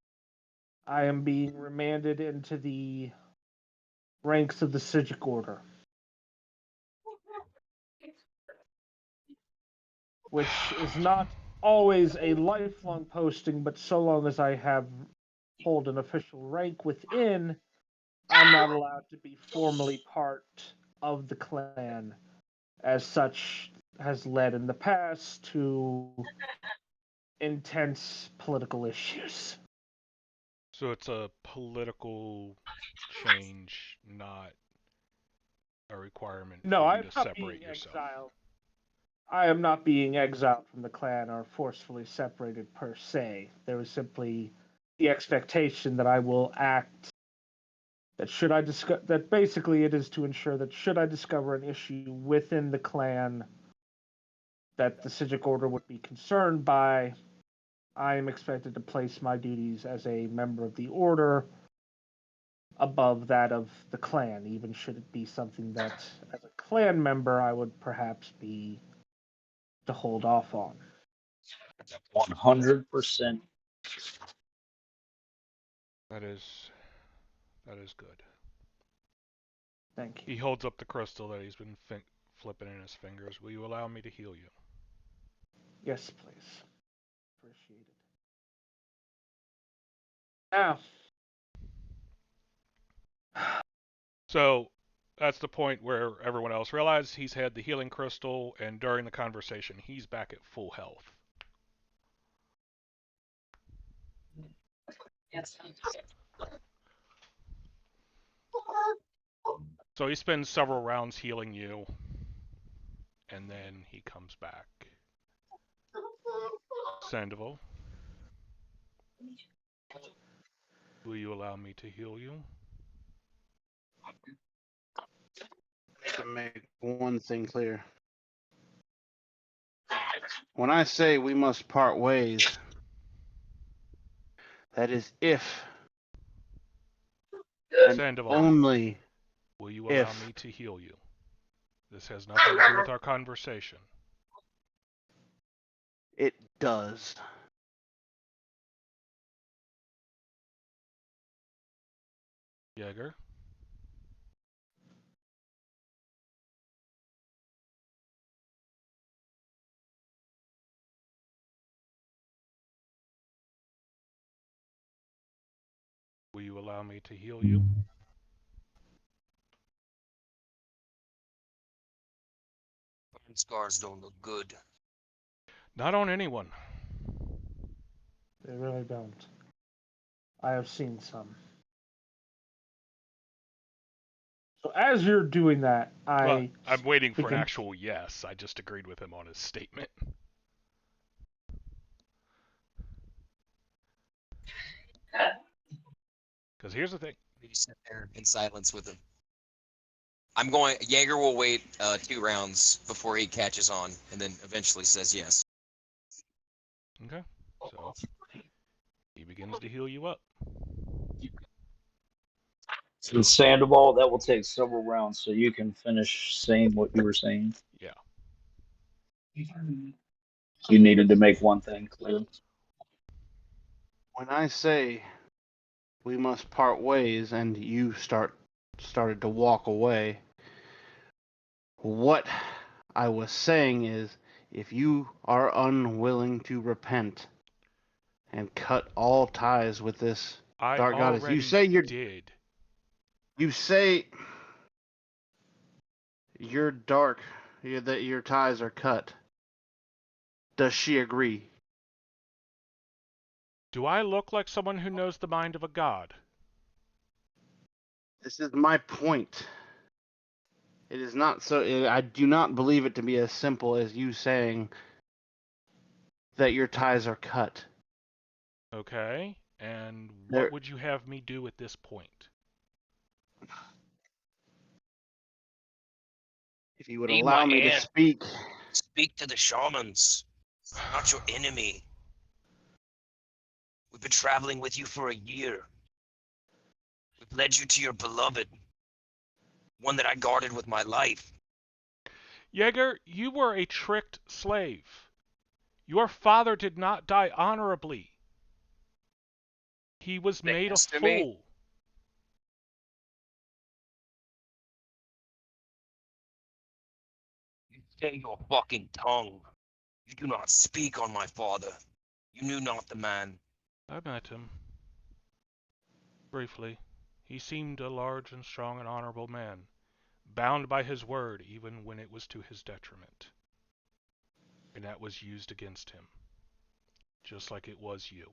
I am being remanded into the ranks of the Sijic Order, which is not always a lifelong posting, but so long as I have hold an official rank within, I'm not allowed to be formally part of the clan. As such, has led in the past to intense political issues. So it's a political change, not a requirement No, for you I'm to not being separate yourself. exiled. I am not being exiled from the clan or forcefully separated per se. There is simply the expectation that I will act. That should I discover that basically it is to ensure that should I discover an issue within the clan that the Sijic Order would be concerned by, I am expected to place my duties as a member of the Order above that of the clan, even should it be something that, as a clan member, I would perhaps be to hold off on. 100%. That is good. Thank He you. holds up the crystal that he's been flipping in his fingers. Will you allow me to heal you? Yes, please. Appreciate it. Now, So that's the point where everyone else realizes he's had the healing crystal, and during the conversation, he's back at full health. Yes. So he spends several rounds healing you, and then he comes back. Sandoval, will you allow me to heal you? To make one thing clear. When I say we must part ways, that is if and Sandoval, only will you allow if me to heal you? This has nothing to do with our conversation. It does. Jaeger. Will you allow me to heal you? Burn scars don't look good. Not on anyone. They really don't. I have seen some. So as you're doing that, Well, I'm waiting for an begin- actual yes. I just agreed with him on his statement. Because here's the thing. You sit there in silence with him. I'm going. Jaeger will wait 2 rounds before he catches on, and then eventually says yes. Okay. So he begins to heal you up. So Sandoval, that will take several rounds, so you can finish saying what you were saying. Yeah. You needed to make one thing clear. When I say we must part ways and you started to walk away, what I was saying is if you are unwilling to repent and cut all ties with this I dark goddess, already you say did. you say you're dark, that your ties are cut. Does she agree? Do I look like someone who knows the mind of a god? This is my point. It is not so. I do not believe it to be as simple as you saying that your ties are cut. Okay. And There- what would you have me do at this point? If you would Leave allow my me to hand. speak, Speak to the shamans. Not your enemy. We've been traveling with you for a year. We've led you to your beloved. One that I guarded with my life. Jaeger, you were a tricked slave. Your father did not die honorably. He was made a Thanks to me. fool. You stay your fucking tongue. You do not speak on my father. You knew not the man. I met him. Briefly. He seemed a large and strong and honorable man, bound by his word even when it was to his detriment. And that was used against him. Just like it was you.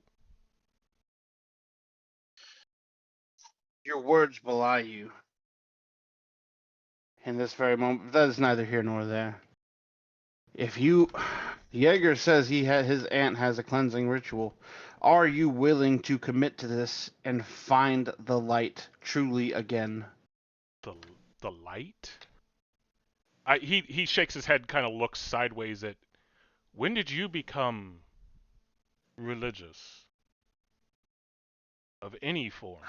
your words belie you. In this very moment, that is neither here nor there. If you, Jaeger says his aunt has a cleansing ritual. Are you willing to commit to this and find the light truly again? The light? He shakes his head, kind of looks sideways at. When did you become religious? Of any form?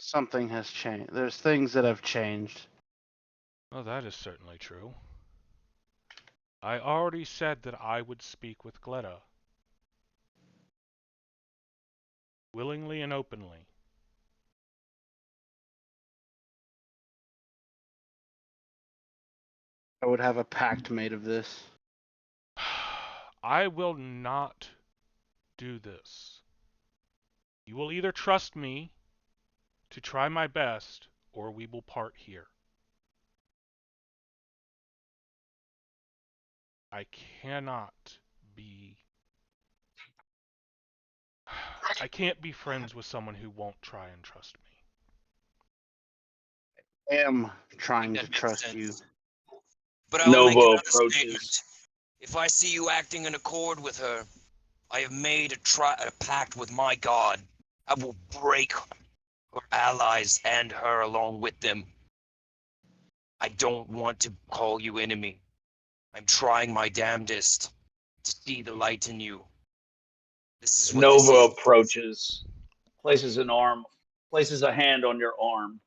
Something has changed. There's things that have changed. Well, that is certainly true. I already said that I would speak with Gletta. Willingly and openly. I would have a pact made of this. I will not do this. You will either trust me to try my best, or we will part here. I cannot be... I can't be friends with someone who won't try and trust me. I am trying That to makes trust sense. you. But I will make Novo another approaches. statement. If I see you acting in accord with her, I have made a pact with my God. I will break her allies and her along with them. I don't want to call you enemy. I'm trying my damnedest to see the light in you. This is what this Nova is. approaches, places a hand on your arm,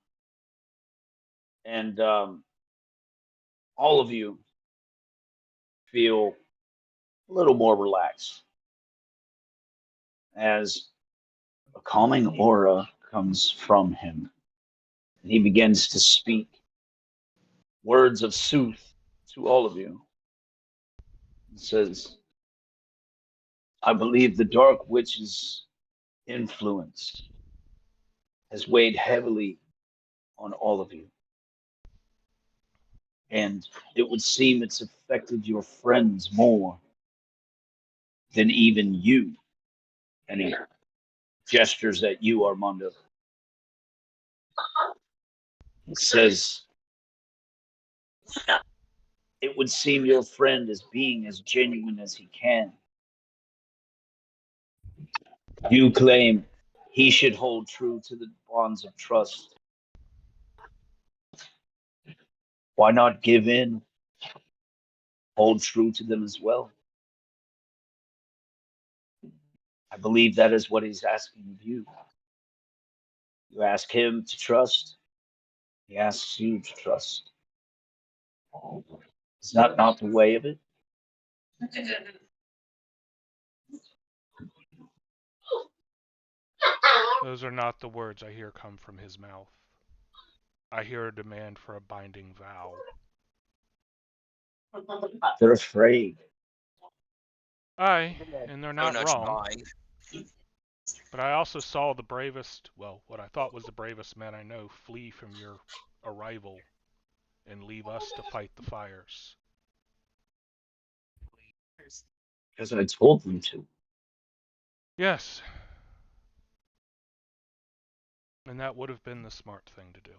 and all of you feel a little more relaxed as a calming aura comes from him. And he begins to speak words of sooth to all of you. He says, I believe the Dark Witch's influence has weighed heavily on all of you. And it would seem it's affected your friends more than even you. And he gestures at you, Armando. He says, it would seem your friend is being as genuine as he can. You claim he should hold true to the bonds of trust. Why not give in? Hold true to them as well. I believe that is what he's asking of you. You ask him to trust, he asks you to trust. Is that not the way of it? Those are not the words I hear come from his mouth. I hear a demand for a binding vow. They're afraid. Aye, and they're So not much wrong. mine. But I also saw the bravest, well, what I thought was the bravest man I know flee from your arrival and leave us to fight the fires. Because I told them to. Yes. And that would have been the smart thing to do.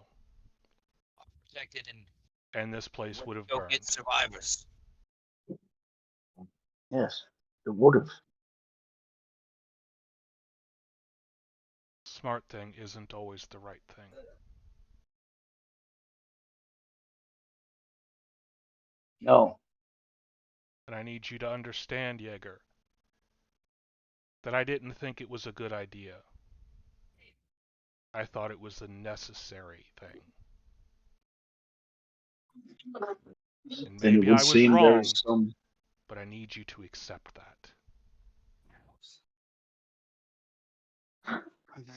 Protected and And this place would have go burned. get survivors. Yes, it would have. Smart thing isn't always the right thing. No. And I need you to understand, Jaeger, that I didn't think it was a good idea. I thought it was a necessary thing. And Then it maybe would I was seem wrong, there's some. but I need you to accept that.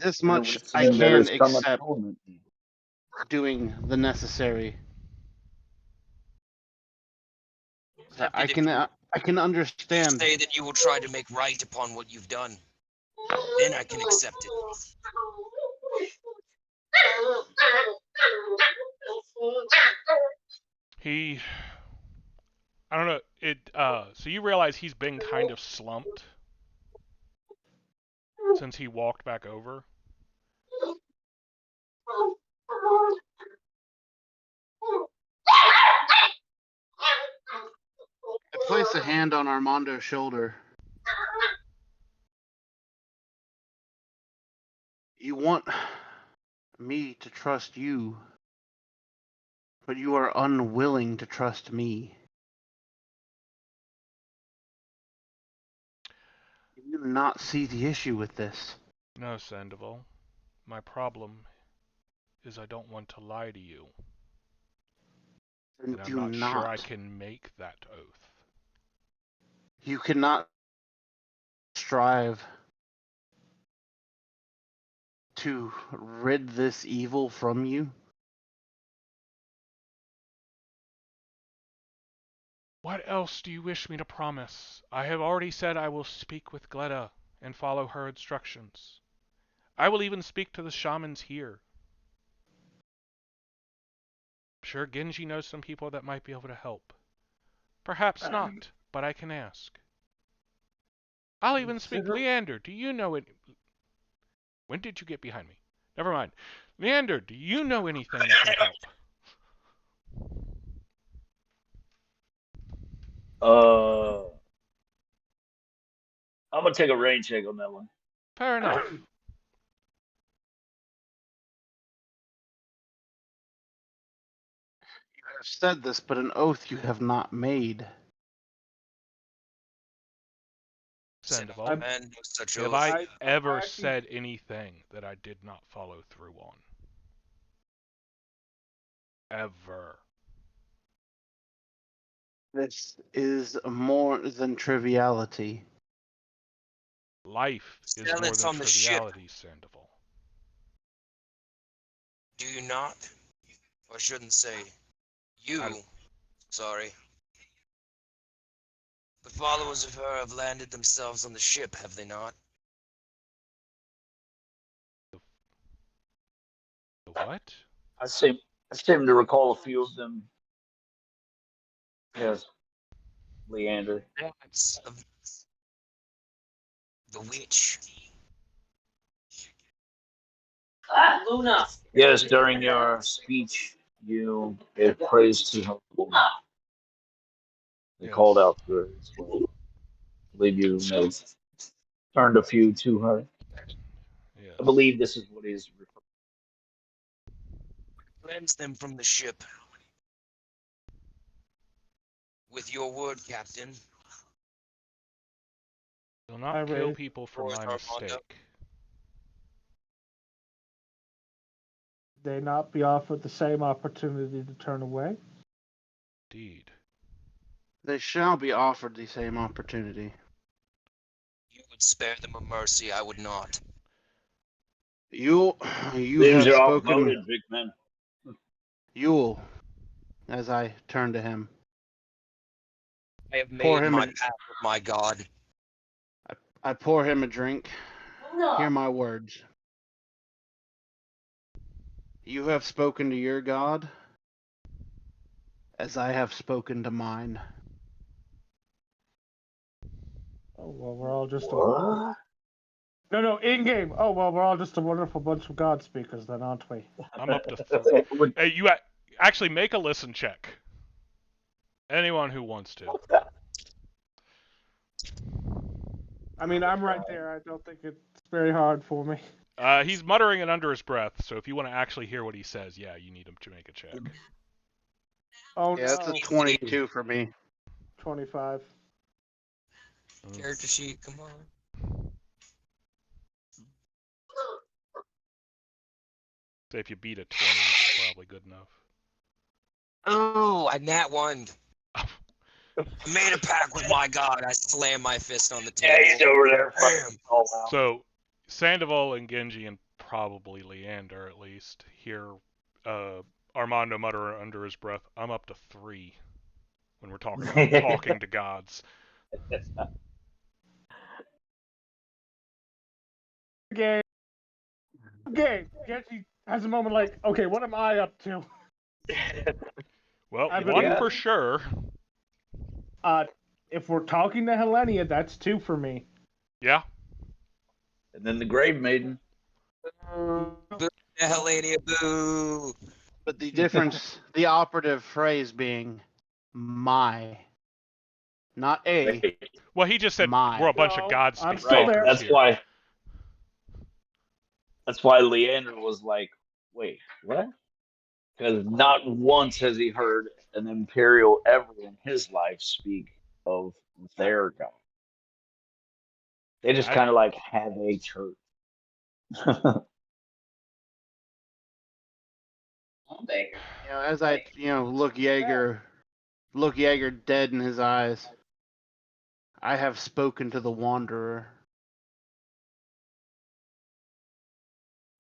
This Then it much would I seem there can is some accept atonement. doing the necessary. I Tempted if can you understand. say that you will try to make right upon what you've done. Then I can accept it. I don't know, so you realize he's been kind of slumped since he walked back over? I place a hand on Armando's shoulder. You want me to trust you, but you are unwilling to trust me. Do you not see the issue with this? No, Sandoval. My problem is I don't want to lie to you. Then And I'm do not sure I not. can make that oath. You cannot strive to rid this evil from you. What else do you wish me to promise? I have already said I will speak with Gleda and follow her instructions. I will even speak to the shamans here. I'm sure Genji knows some people that might be able to help. Perhaps not, but I can ask. I'll even speak. Leander, do you know it? When did you get behind me? Never mind. Leander, do you know anything that can help? I'm gonna take a rain check on that one. Fair enough. You have said this, but an oath you have not made. Sandoval, And no such have oath. I I ever actually- said anything that I did not follow through on? Ever. This is more than triviality. Life is more Zealots than on the ship. triviality, Sandoval. Do you not? Or I shouldn't say you. I- Sorry. The followers of her have landed themselves on the ship, have they not? The what? I seem to recall a few of them. Yes, Leander. That's the witch. Ah, Luna. Yes, during your speech, you gave praise to her. They Yes. called out to her as well. I believe you may have turned a few to her. Yes. I believe this is what is referred. Cleanse them from the ship. With your word, Captain. Will not I kill raise people for yours, my Armando. mistake. they not be offered the same opportunity to turn away? Indeed. They shall be offered the same opportunity. You would spare them a mercy, I would not. You Seems have you're spoken, outvoted, big man. Yule, as I turn to him. I have Pour made him my a- pact with my God. I pour him a drink. No. Hear my words. You have spoken to your God, as I have spoken to mine. Oh well, we're all just What? no in game. Oh well, we're all just a wonderful bunch of God speakers then, aren't we? I'm up to 3. Would- Hey, you actually make a listen check. Anyone who wants to. I mean, I'm right there. I don't think it's very hard for me. He's muttering it under his breath, so if you want to actually hear what he says, yeah, you need him to make a check. Oh Yeah, that's no, a 22 for me. 25. Character sheet, come on. So if you beat a 20, it's probably good enough. Oh, I nat one. I made a pact with my God. I slam my fist on the Yeah, table. he's over there. Bam. Fucking all out. So Sandoval and Genji and probably Leander at least hear Armando mutter under his breath, "I'm up to 3." When we're talking about talking to gods. Game. Genji has a moment like, okay, what am I up to? Well, I've been- one Yeah. for sure. If we're talking to Helenia, that's 2 for me. Yeah. And then the Grave Maiden. Boo, Helenia, boo. But the difference, the operative phrase being my, not a, Well, he just said my. we're a bunch of No, god I'm speakers still there. That's here. why. That's why Leander was like, "Wait, what?" Because not once has he heard an Imperial ever in his life speak of their God. They just kind of like have a church. Baker. As I, look Jaeger dead in his eyes. I have spoken to the Wanderer.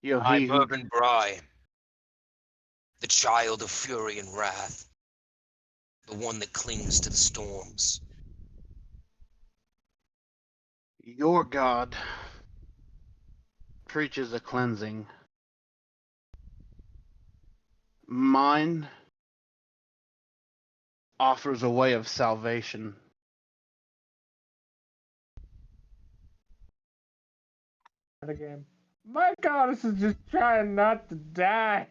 I'm He who Urban Bry, the child of fury and wrath, the one that clings to the storms. your God preaches a cleansing. Mine offers a way of salvation. The game. My goddess is just trying not to die.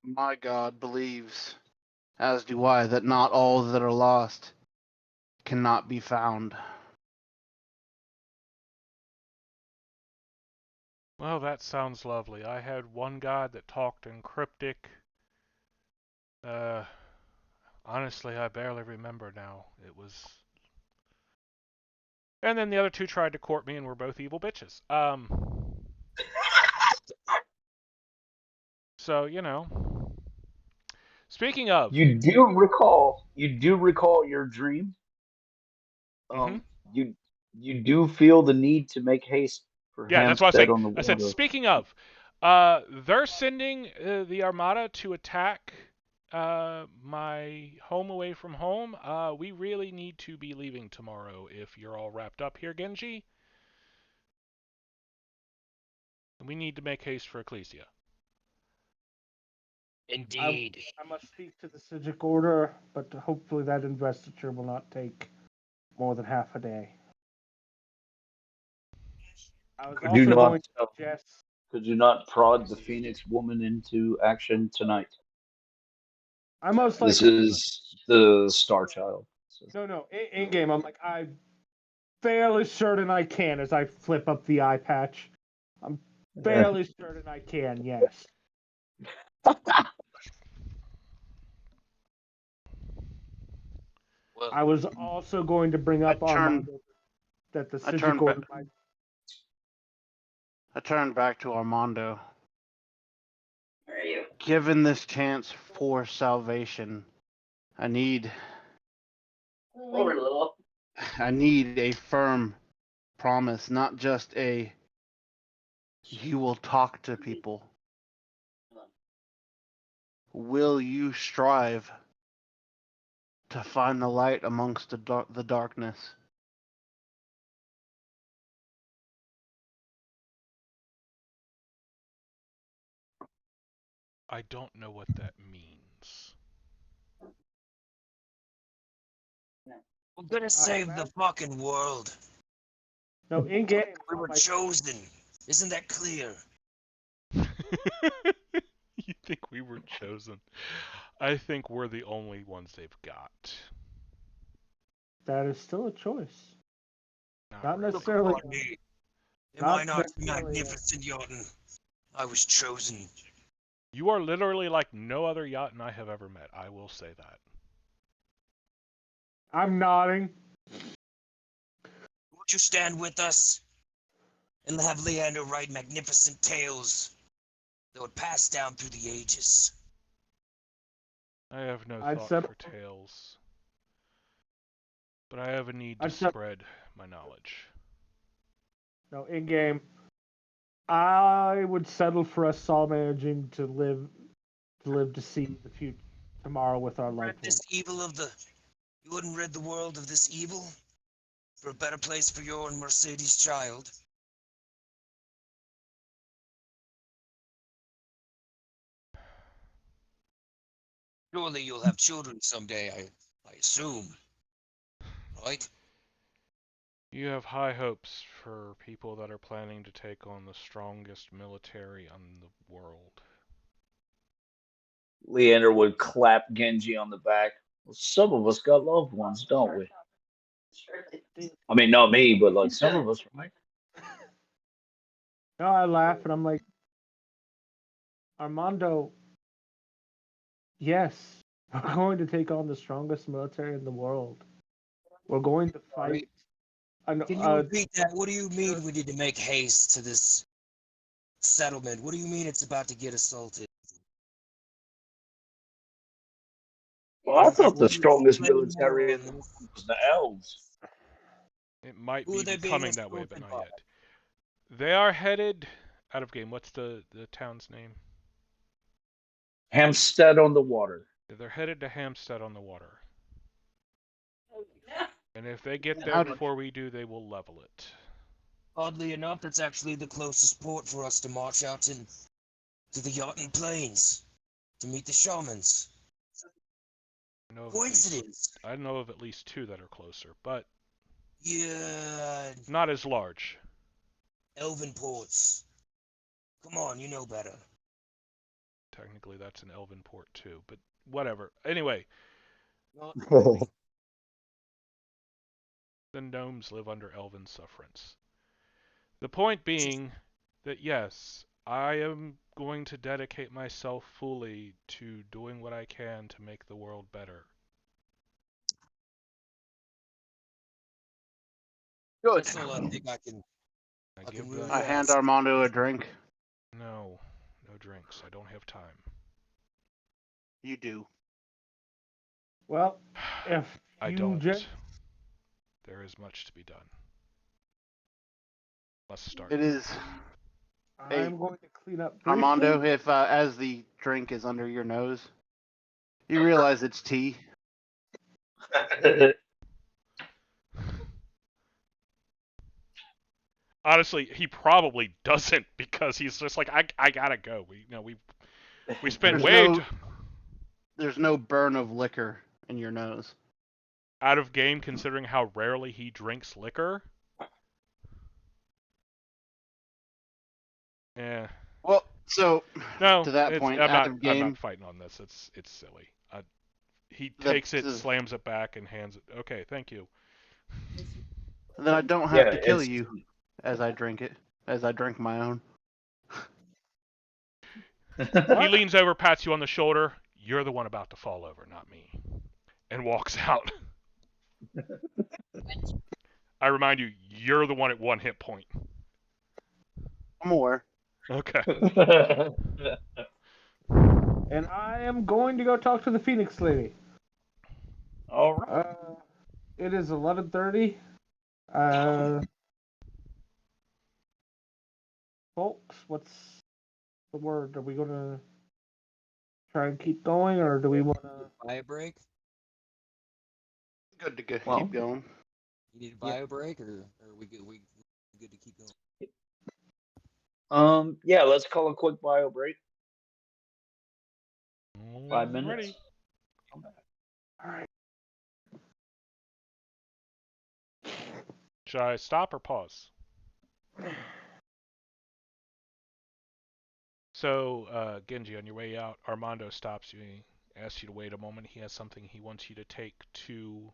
My God believes, as do I, that not all that are lost cannot be found. Well, that sounds lovely. I had one god that talked in cryptic. Honestly, I barely remember now. It was. And then the other 2 tried to court me and were both evil bitches. So, Speaking of, You do recall your dream. Mhm. You do feel the need to make haste for Yeah, that's what I was Hampstead saying. on the I said, water. speaking of, they're sending the Armada to attack my home away from home. We really need to be leaving tomorrow if you're all wrapped up here, Genji. We need to make haste for Ecclesia. Indeed. I must speak to the Sigic Order, but hopefully that investiture will not take more than half a day. I was Could you also not going to suggest. could you not prod the Phoenix woman into action tonight? I most This likely. is the Star Child. No. In game, I'm like, I'm fairly certain I can as I flip up the eye patch. I'm fairly certain I can, yes. Well, I was also going to bring up Armando that the I Sigic turned Order back. might. I turned back to Armando. Where are you? Given this chance for salvation, I need Over, little. a firm promise, not just a you will talk to people. Will you strive to find the light amongst the darkness? I don't know what that means. we're gonna save the fucking world. No, in game. We were chosen. Isn't that clear? You think we were chosen? I think we're the only ones they've got. That is still a choice. Not really. Look necessarily. upon me. Am Not I not necessarily, magnificent, Jordan? I was chosen. You are literally like no other Jotun I have ever met. I will say that. I'm nodding. Won't you stand with us and have Leander write magnificent tales that would pass down through the ages? I have no I'd thought settle- for tales, but I have a need to I'd settle- spread my knowledge. No, in game. I would settle for us all managing to live to see the future tomorrow with our Rid loved this ones. evil of the. You wouldn't rid the world of this evil for a better place for your and Mercedes' child. Surely you'll have children someday, I assume. Right? You have high hopes for people that are planning to take on the strongest military on the world. Leander would clap Genji on the back. Well, some of us got loved ones, don't we? I mean, not me, but like some of us, right? No, I laugh and I'm like, Armando, yes, we're going to take on the strongest military in the world. We're going to fight. Can you repeat that? What do you mean we need to make haste to this settlement? What do you mean it's about to get assaulted? Well, I thought the Will you strongest explain more military in on the world this? was the elves. It might Who are be they being becoming that way, but assaulted not by? yet. They are headed out of game. What's the town's name? Hampstead on the water. They're headed to Hampstead on the water. And if they get How there did- before we do, they will level it. Oddly enough, that's actually the closest port for us to march out to the Jotun Plains to meet the shamans. Coincidence? I know of at least two that are closer, but Yeah, not as large. elven ports. Come on, you know better. Technically, that's an elven port too, but whatever. Anyway, Not the gnomes live under elven sufferance. The point being that yes, I am going to dedicate myself fully to doing what I can to make the world better. That's all I think I can I give really I the hand ask. Armando a drink. No. No drinks. I don't have time. You do. Well, if I you don't. just There is much to be done. Let's start. It is. Hey, I'm going to clean up briefly. Armando, if as the drink is under your nose, you realize it's tea. Honestly, he probably doesn't because he's just like, I gotta go. We spent There's no burn of liquor in your nose. out of game considering how rarely he drinks liquor. Yeah. Well, so No, to that point, I'm out not. of I'm game, not fighting on this. It's silly. He The- takes it, the- slams it back, and hands it. Okay, thank you. then I don't have to kill you as I drink it, as I drink my own. He leans over, pats you on the shoulder. You're the one about to fall over, not me. And walks out. I remind you, you're the one at 1 hit point. More. Okay. And I am going to go talk to the Phoenix lady. All right. It is 11:30. Folks, what's the word? Are we gonna try and keep going, or do we want to? Buy a break? Good to go. Well, Keep going. You need to buy a break, or are we good? We good to keep going? Yeah, let's call a quick bio break. 5 minutes. Ready. Come back. All right. Should I stop or pause? So, Genji, on your way out, Armando stops you. He asks you to wait a moment. He has something he wants you to take to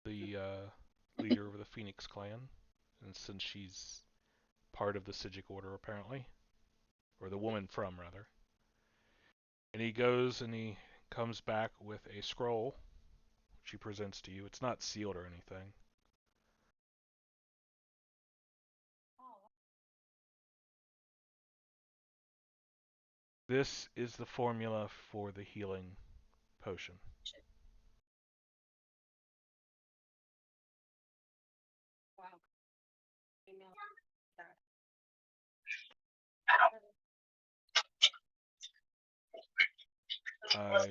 the leader of the Phoenix clan, and since she's part of the Sijic Order, apparently, or the woman from, rather. And he goes and he comes back with a scroll, which he presents to you. It's not sealed or anything. This is the formula for the healing potion. I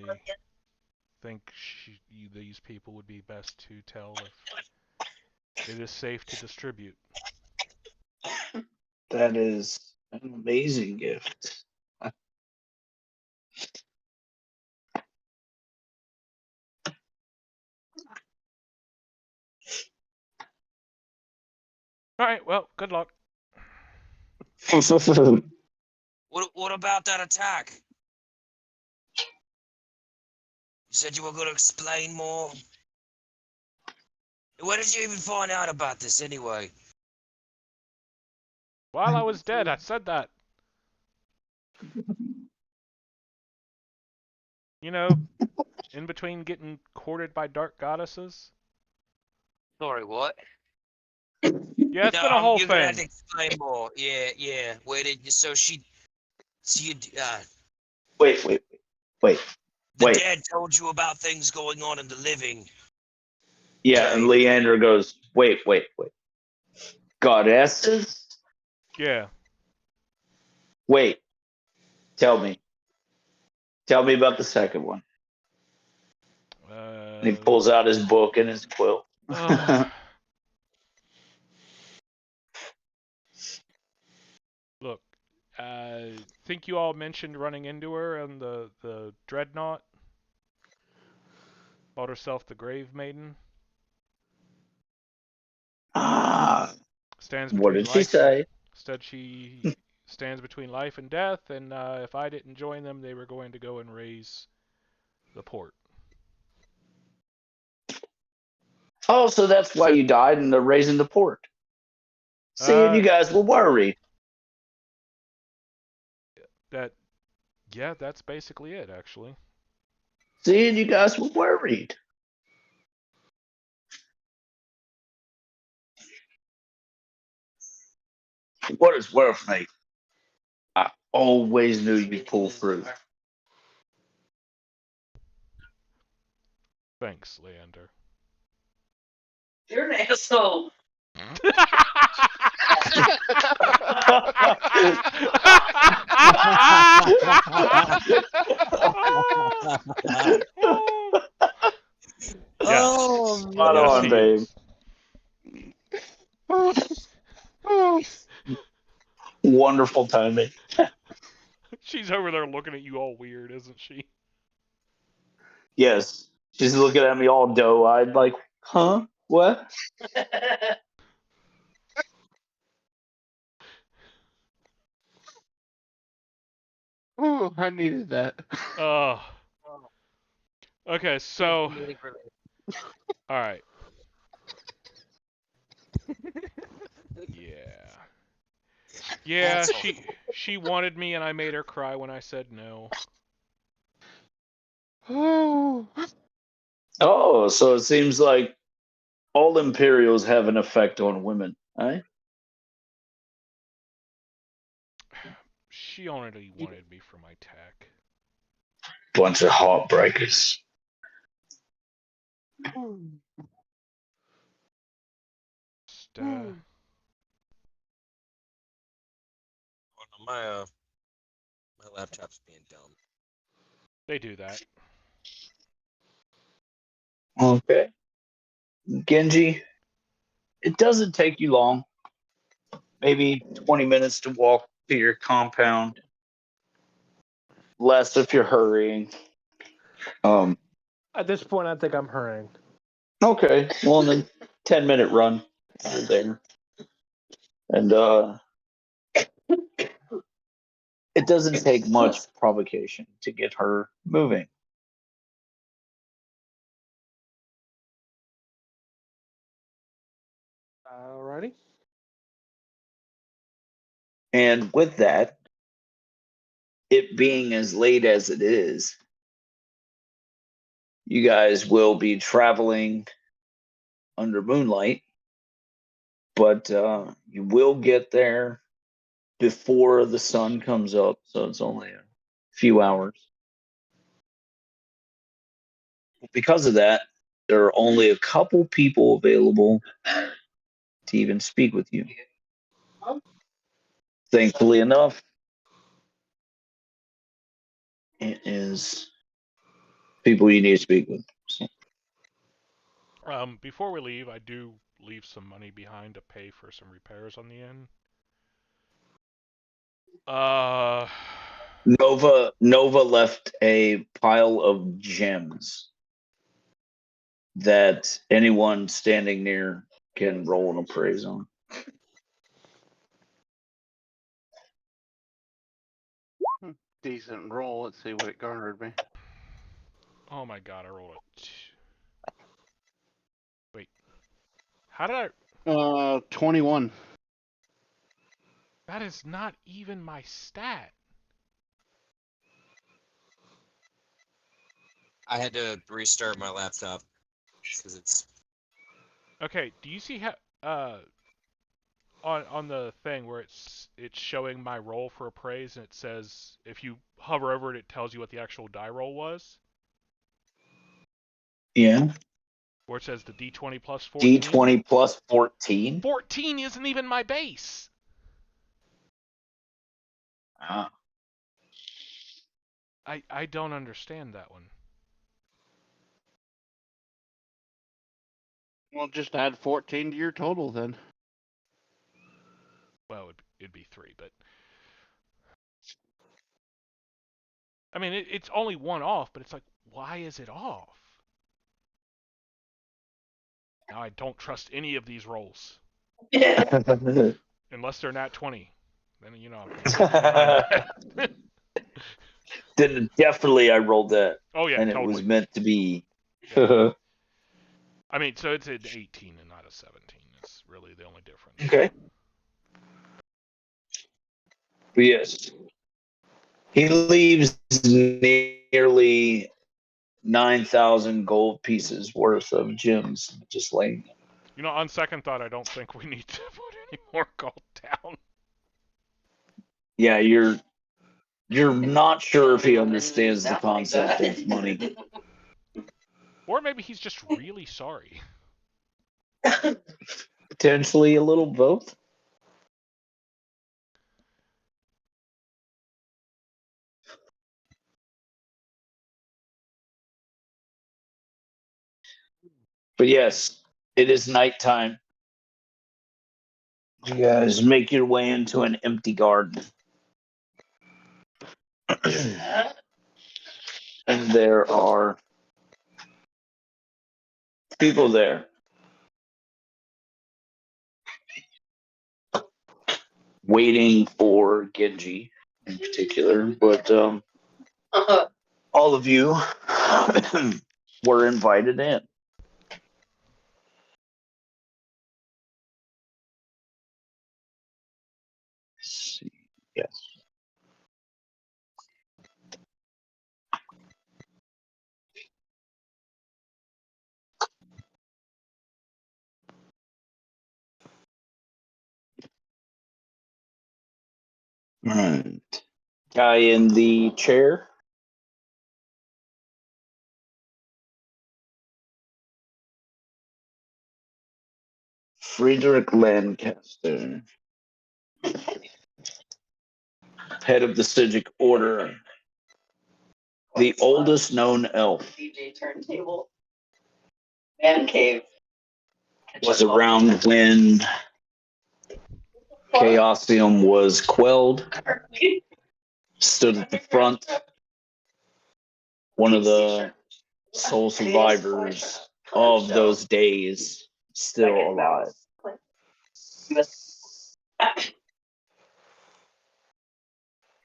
think these people would be best to tell if it is safe to distribute. That is an amazing gift. Alright, well, good luck. What about that attack? You said you were going to explain more. Where did you even find out about this anyway? While I was dead, I said that. You know, in between getting courted by dark goddesses. Sorry, what? Yeah, it's been a whole you're gonna have to thing. explain more. Yeah. Where did you? So you, Wait. the dead told you about things going on in the living. Yeah, and Leander goes, wait. Goddesses? Yeah. Wait. Tell me about the second one. And he pulls out his book and his quill. Look, I think you all mentioned running into her on the dreadnought. Called herself the Grave Maiden. Stands between What did she life say? Instead, she stands between life and death, and if I didn't join them, they were going to go and raise the port. Oh, so that's why you died and they're raising the port. Seeing you guys were worried. Yeah, that's basically it, actually. Seeing you guys were worried. What is worth, mate? always knew you'd pull through. Thanks, Leander. You're an asshole. Yes. Oh, Spot Yes, on, he babe. is. Wonderful timing. She's over there looking at you all weird, isn't she? Yes. She's looking at me all doe-eyed, like, huh? What? Ooh, I needed that. Oh. Okay, so Meeting for later. all right. Yeah. Yeah, Asshole. she wanted me and I made her cry when I said no. Oh. Oh, so it seems like all Imperials have an effect on women, eh? She only wanted me for my tech. Bunch of heartbreakers. Just, Oh, no, my laptop's being dumb. they do that. Okay. Genji, it doesn't take you long. Maybe 20 minutes to walk to your compound. Less if you're hurrying. At this point, I think I'm hurrying. Okay. Well, then 10-minute run. You're there. And it doesn't take much provocation to get her moving. Alrighty. And with that, it being as late as it is, you guys will be traveling under moonlight, but you will get there before the sun comes up, so it's only a few hours. Because of that, there are only a couple people available to even speak with you. Thankfully enough, it is people you need to speak with. So, Before we leave, I do leave some money behind to pay for some repairs on the inn. Nova left a pile of gems that anyone standing near can roll an appraise on. Decent roll. Let's see what it garnered me. Oh my god, I rolled a wait. How did I? 21. That is not even my stat. I had to restart my laptop because it's. Okay, do you see how on the thing where it's showing my roll for appraise and it says if you hover over it, it tells you what the actual die roll was? Yeah. Where it says the D20 plus 14. D20 plus 14. 14 isn't even my base. Ah. I don't understand that one. Well, just add 14 to your total then. Well, it'd be 3, but I mean it's only one off, but it's like why is it off? Now I don't trust any of these rolls unless they're nat 20. Then you know. Then definitely I rolled that, Oh yeah, and it totally. was meant to be. Yeah. I mean, so it's an 18 and not a 17. That's really the only difference. Okay. But yes, he leaves nearly 9,000 gold pieces worth of gems just laying. You know, on second thought, I don't think we need to put any more gold down. Yeah, You're not sure if he understands the concept of money. Or maybe he's just really sorry. Potentially a little both. But yes, it is nighttime. You guys make your way into an empty garden. And there are people there. Waiting for Genji in particular, but all of you were invited in. Let's see. Yes. All right. Guy in the chair. Friedrich Lancaster, head of the Stygic Order, the oldest known elf. DJ turntable. Man cave. Was around when Chaosium was quelled, stood at the front, one of the sole survivors of those days, still alive.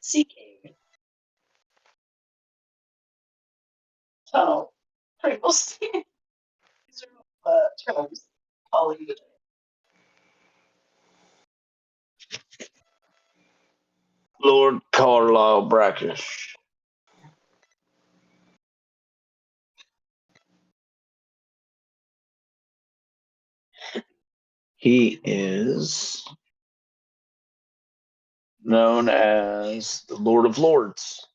Sea cave. Tunnel. Pringles. These are terms. Hollywood. Lord Carlisle Brackish. He is known as the Lord of Lords.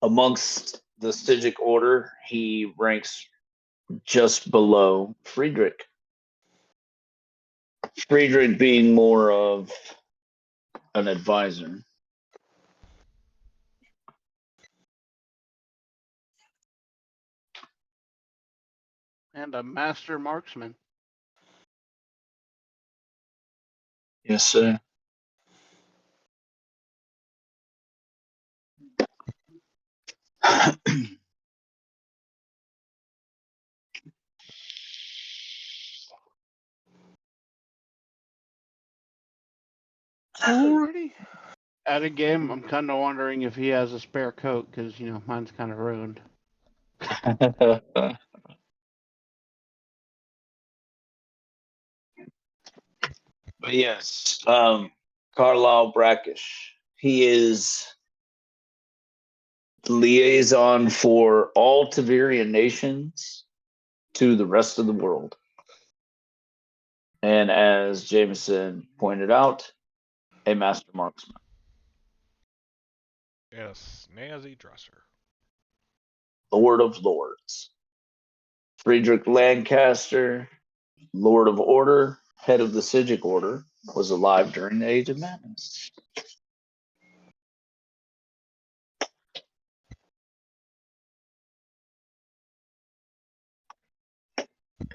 Amongst the Stygic Order, he ranks just below Friedrich. Friedrich being more of an advisor. And a master marksman. Yes, sir. Alrighty. At a game, I'm kind of wondering if he has a spare coat because mine's kind of ruined. But yes, Carlisle Brackish. He is the liaison for all Tavirian nations to the rest of the world. And as Jameson pointed out, a master marksman. And a snazzy dresser. Lord of Lords. Friedrich Lancaster, Lord of Order, head of the Stygic Order, was alive during the Age of Madness.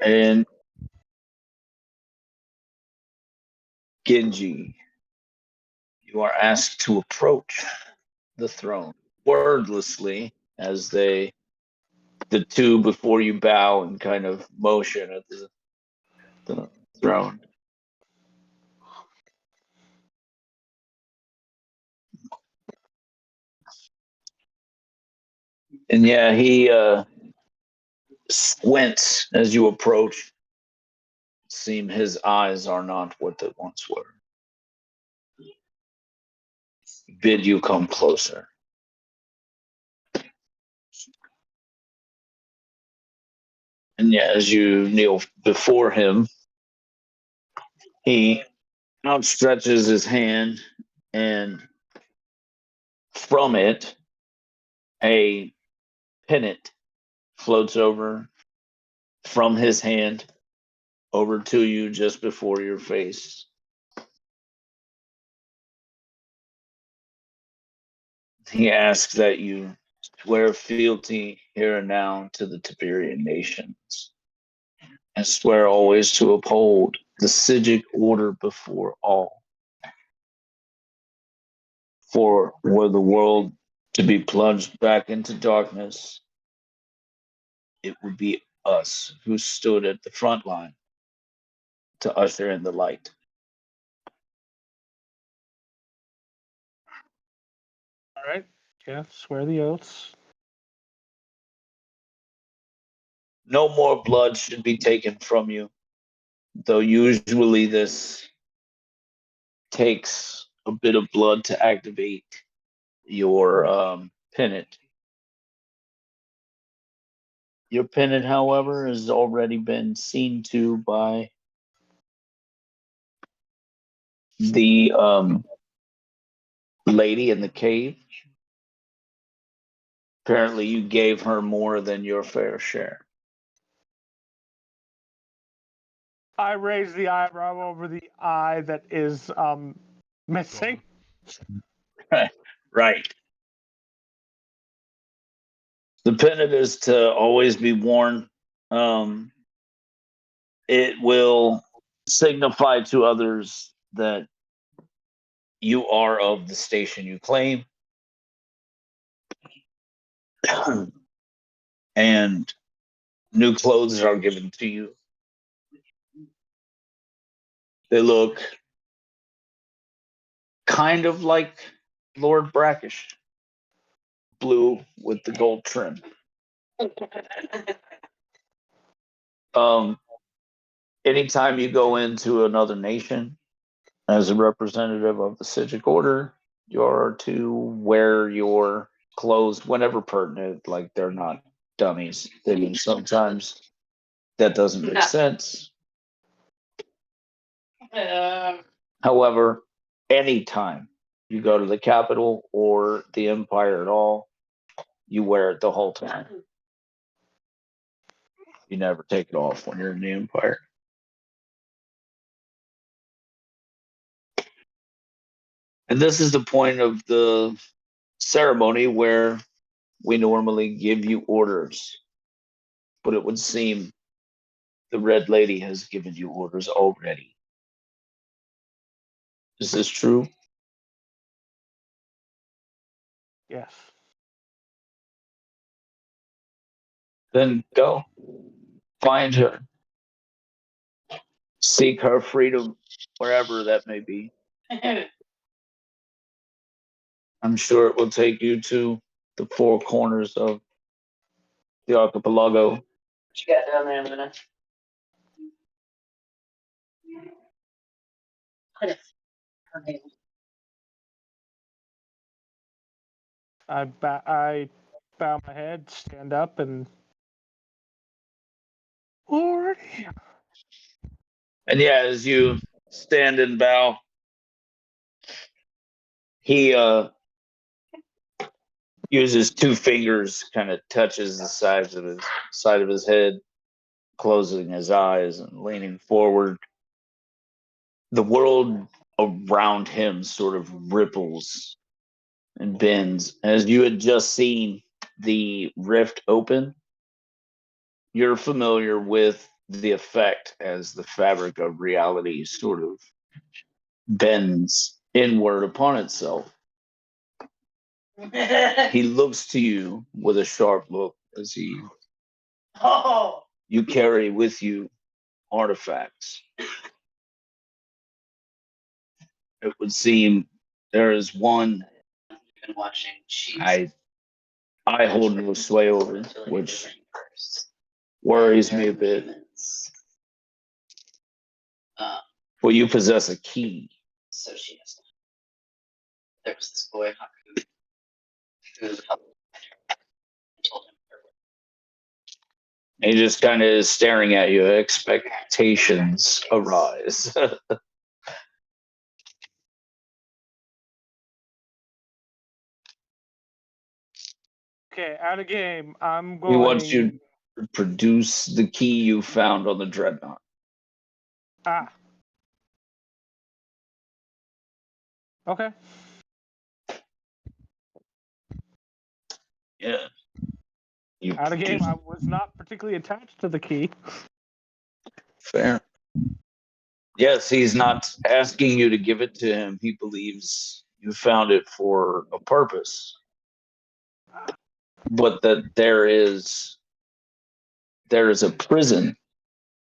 And Genji, you are asked to approach the throne wordlessly as the two before you bow and kind of motion at the throne. And yeah, he squints as you approach. Seem his eyes are not what they once were. Bid you come closer. And yeah, as you kneel before him, he outstretches his hand and From it, a pennant floats over from his hand over to you just before your face. He asks that you swear fealty here and now to the Tiberian nations and swear always to uphold the Sigic order before all. For were the world to be plunged back into darkness, it would be us who stood at the front line to usher in the light. All right. Yeah. Swear the oaths. No more blood should be taken from you, though usually this takes a bit of blood to activate your pennant. Your pennant, however, has already been seen to by the lady in the cave. Apparently, you gave her more than your fair share. I raise the eyebrow over the eye that is missing. Right. The pennant is to always be worn. It will signify to others that you are of the station you claim. And new clothes are given to you. They look kind of like Lord Brackish, blue with the gold trim. Anytime you go into another nation as a representative of the Sigic Order, you're to wear your clothes whenever pertinent, like they're not dummies. I mean, sometimes that doesn't make sense. However, anytime you go to the capital or the empire at all, you wear it the whole time. You never take it off when you're in the empire. And this is the point of the ceremony where we normally give you orders. But it would seem the Red Lady has given you orders already. Is this true? Yes. Then go. Find her. Seek her freedom wherever that may be. I'm sure it will take you to the four corners of the archipelago. What you got down there, Luna? Her name. I bow my head, stand up, and Lordy. And yeah, as you stand and bow, he uses two fingers, kind of touches the side of his head, closing his eyes and leaning forward. The world around him sort of ripples and bends. As you had just seen the rift open, you're familiar with the effect as the fabric of reality sort of bends inward upon itself. He looks to you with a sharp look as you carry with you artifacts. It would seem there is one Been watching. I hold no sway over, which worries me a bit. Well, you possess a key. So she has. There was this boy who helped. I told him. And he just kind of is staring at you. Expectations arise. Okay, out of game. I'm He going. wants you to produce the key you found on the dreadnought. Ah. Okay. Yeah. You Out of game. produce- I was not particularly attached to the key. Fair. Yes, he's not asking you to give it to him. He believes you found it for a purpose. But that there is a prison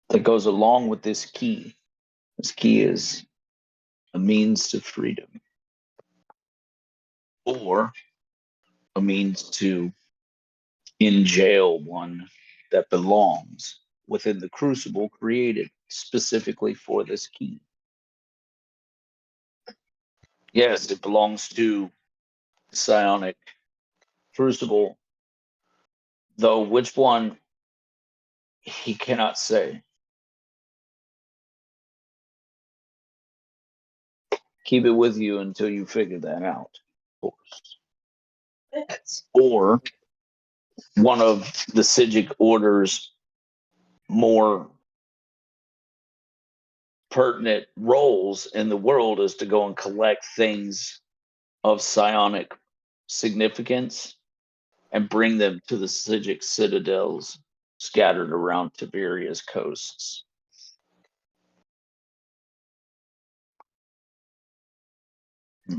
that goes along with this key. This key is a means to freedom, or a means to in jail one that belongs within the crucible created specifically for this key. Yes, it belongs to psionic crucible, though which one he cannot say. Keep it with you until you figure that out, of course. Or one of the Sijic order's more pertinent roles in the world is to go and collect things of psionic significance and bring them to the Sijic citadels scattered around Tiberia's coasts.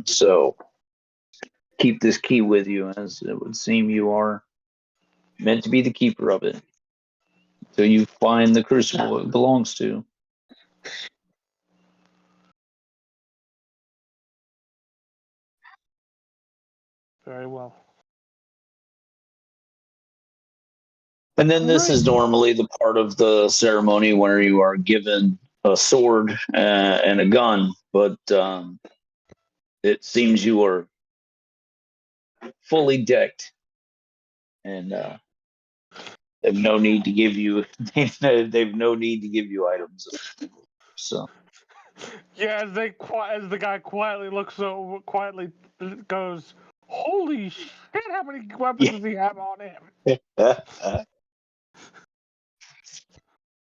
So keep this key with you, as it would seem you are meant to be the keeper of it. So you find the crucible it belongs to. Very well. And then this Right. is normally the part of the ceremony where you are given a sword and a gun, but it seems you are fully decked, and they've no need to give you they've no need to give you items. So Yeah, as the guy quietly goes, "Holy shit! How many weapons Yeah. does he have on him?"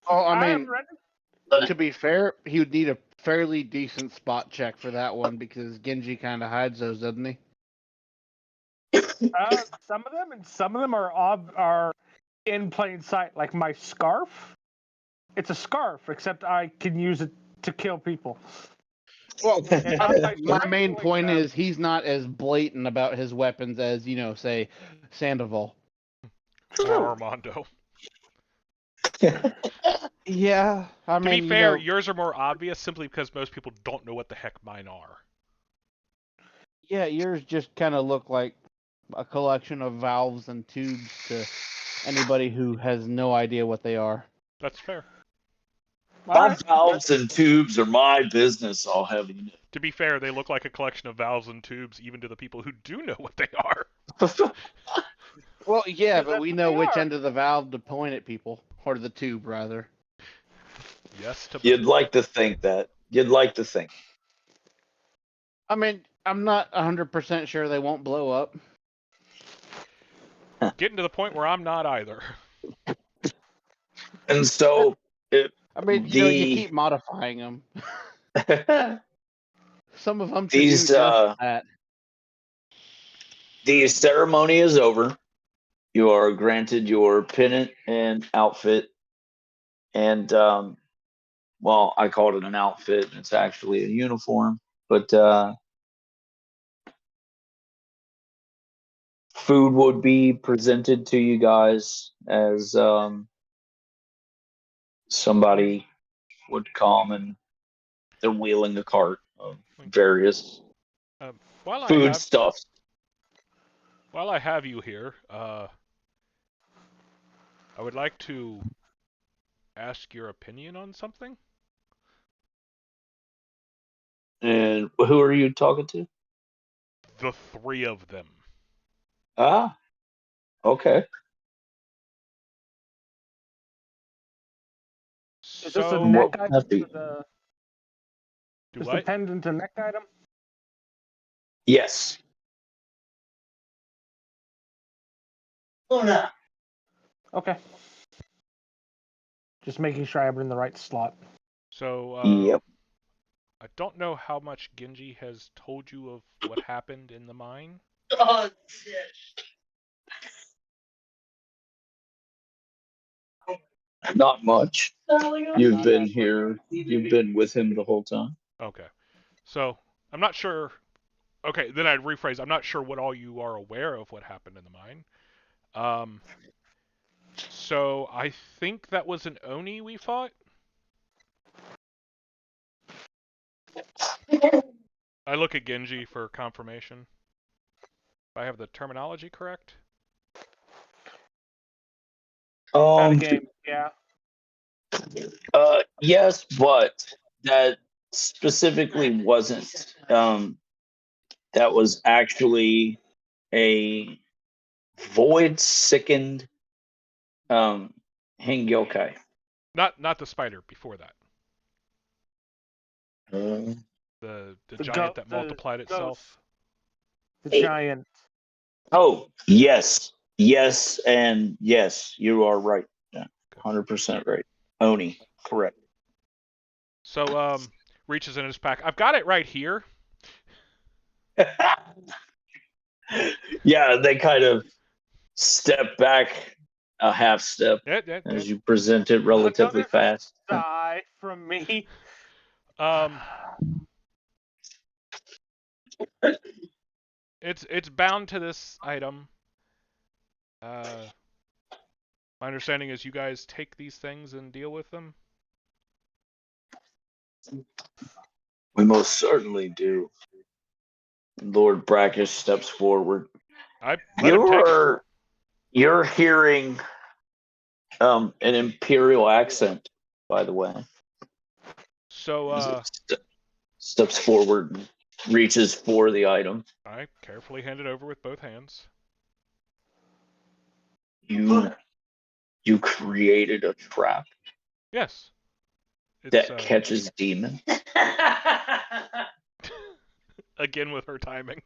Oh, I am mean, ready. to be fair, he would need a fairly decent spot check for that one because Genji kind of hides those, doesn't he? Some of them are in plain sight. Like my scarf, it's a scarf, except I can use it to kill people. Well, And on my strength main point, point is he's not as blatant about his weapons as, say, Sandoval. Or Armando. Yeah, I To be mean, fair, yours are more obvious simply because most people don't know what the heck mine are. yeah, yours just kind of look like a collection of valves and tubes to anybody who has no idea what they are. That's fair. My valves and tubes are my business, I'll have you know. To be fair, they look like a collection of valves and tubes even to the people who do know what they are. Well, yeah, but that's we what know they which are. end of the valve to point at people, or the tube, rather. Yes to You'd both. like to think that. You'd like to think. I mean, I'm not 100% sure they won't blow up. Getting to the point where I'm not either. And so I mean, you keep modifying them. Some of them to do these just that. the ceremony is over. You are granted your pennant and outfit, and well, I called it an outfit. It's actually a uniform, but food would be presented to you guys as somebody would come, and they're wheeling a cart of various While food stuffs. I have you here, I would like to ask your opinion on something. And who are you talking to? The three of them. Ah, okay. Is this a So, neck What would item? that be? Is the what? pendant a neck item? Yes. Okay. Just making sure I have it in the right slot. So, Yep. I don't know how much Genji has told you of what happened in the mine. Oh, shit. Not much. You've Not been that here. You've been with him the whole time. Okay. So, I'm not sure. Okay, then I'd rephrase. I'm not sure what all you are aware of what happened in the mine. So I think that was an Oni we fought. I look at Genji for confirmation. If I have the terminology correct. Had a Um. game. Yeah. Yes, but that specifically wasn't. That was actually a void sickened Hengyokai. Not the spider before that. Uh, The The giant goat. that The multiplied itself. ghost. The giant. oh, yes. Yes, and yes, you are right. Yeah, 100% right. Oni, correct. So reaches in his pack. I've got it right here. Yeah, they kind of step back a half step Yeah. as you present it relatively Another fast. die from me. It's bound to this item. My understanding is you guys take these things and deal with them. We most certainly do. Lord Brackish steps forward. I let him take it. You're hearing an imperial accent, by the way. So Steps forward and reaches for the item. I carefully hand it over with both hands. You created a trap Yes. It's that catches demons. again with her timing.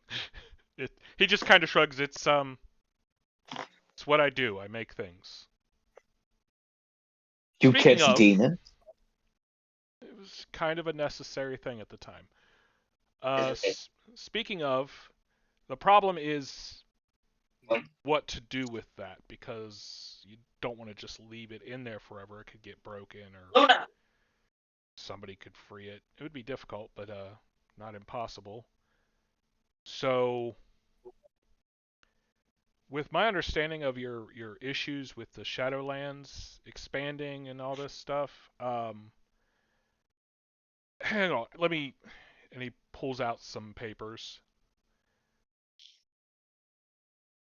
He just kind of shrugs. It's what I do. I make things. You Speaking catch of, demons? it was kind of a necessary thing at the time. Speaking of, the problem is what to do with that, because you don't want to just leave it in there forever. It could get broken or somebody could free it. It would be difficult, but not impossible. So, with my understanding of your issues with the Shadowlands expanding and all this stuff, hang on, let me. And he pulls out some papers.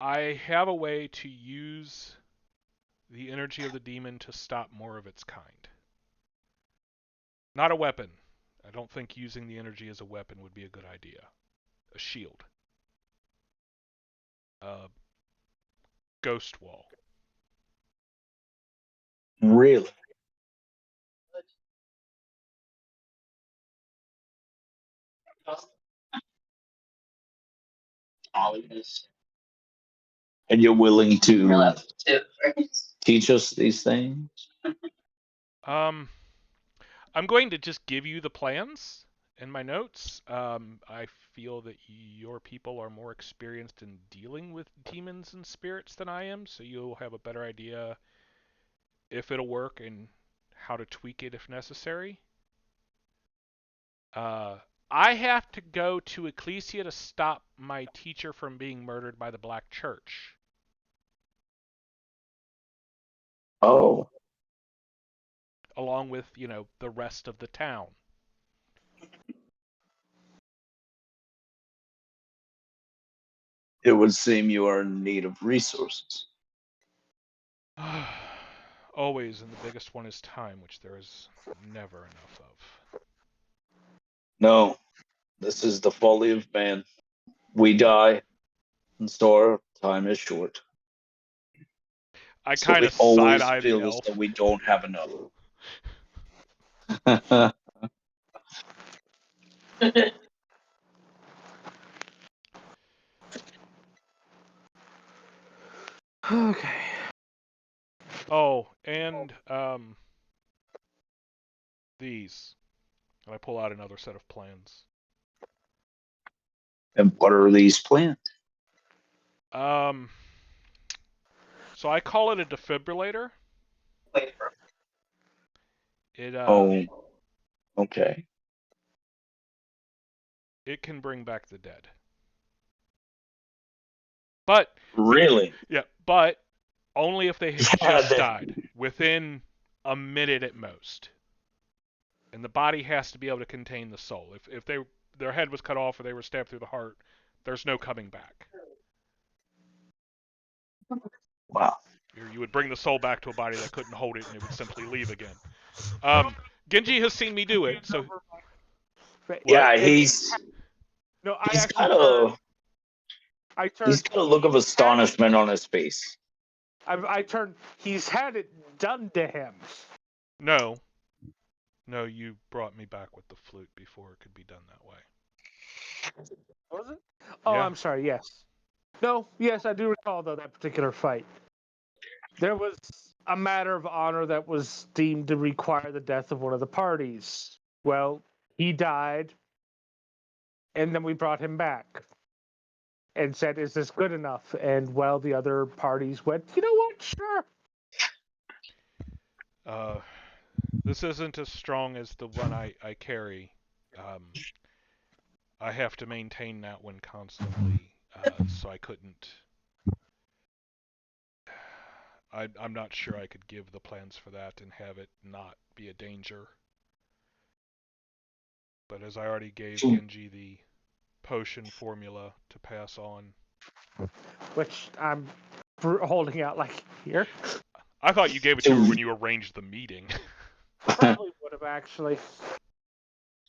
I have a way to use the energy of the demon to stop more of its kind. Not a weapon. I don't think using the energy as a weapon would be a good idea. A shield. A ghost wall. Really? And you're willing to teach us these things? I'm going to just give you the plans in my notes. I feel that your people are more experienced in dealing with demons and spirits than I am, so you'll have a better idea if it'll work and how to tweak it if necessary. I have to go to Ecclesia to stop my teacher from being murdered by the Black Church. Oh. Along with, the rest of the town. It would seem you are in need of resources. Always, and the biggest one is time, which there is never enough of. No, this is the folly of man. We die, and so our time is short. I So kind we of always side-eye the feel as elf. though we don't have enough. Okay. Oh, and these. And I pull out another set of plans. And what are these plans? So I call it a defibrillator. Wait for It Oh, okay. it can bring back the dead. But Really? yeah, but only if they have Yeah, just died within a minute at most. And the body has to be able to contain the soul. If their head was cut off or they were stabbed through the heart, there's no coming back. Wow. You would bring the soul back to a body that couldn't hold it, and it would simply leave again. Genji has seen me do it, so what? Yeah, he's No, I he's actually got a I he's turned. got a look of astonishment on his face. I turned. He's had it done to him. No, you brought me back with the flute before it could be done that way. Was it? Oh, Yeah. I'm sorry. Yes. No. Yes, I do recall though that particular fight. There was a matter of honor that was deemed to require the death of one of the parties. Well, he died, and then we brought him back and said, "Is this good enough?" And well, the other parties went, "You know what? Sure." This isn't as strong as the one I carry. I have to maintain that one constantly, so I couldn't. I'm not sure I could give the plans for that and have it not be a danger. But as I already gave Genji the potion formula to pass on. Which I'm holding out like here. I thought you gave it to her when you arranged the meeting. Probably would have actually.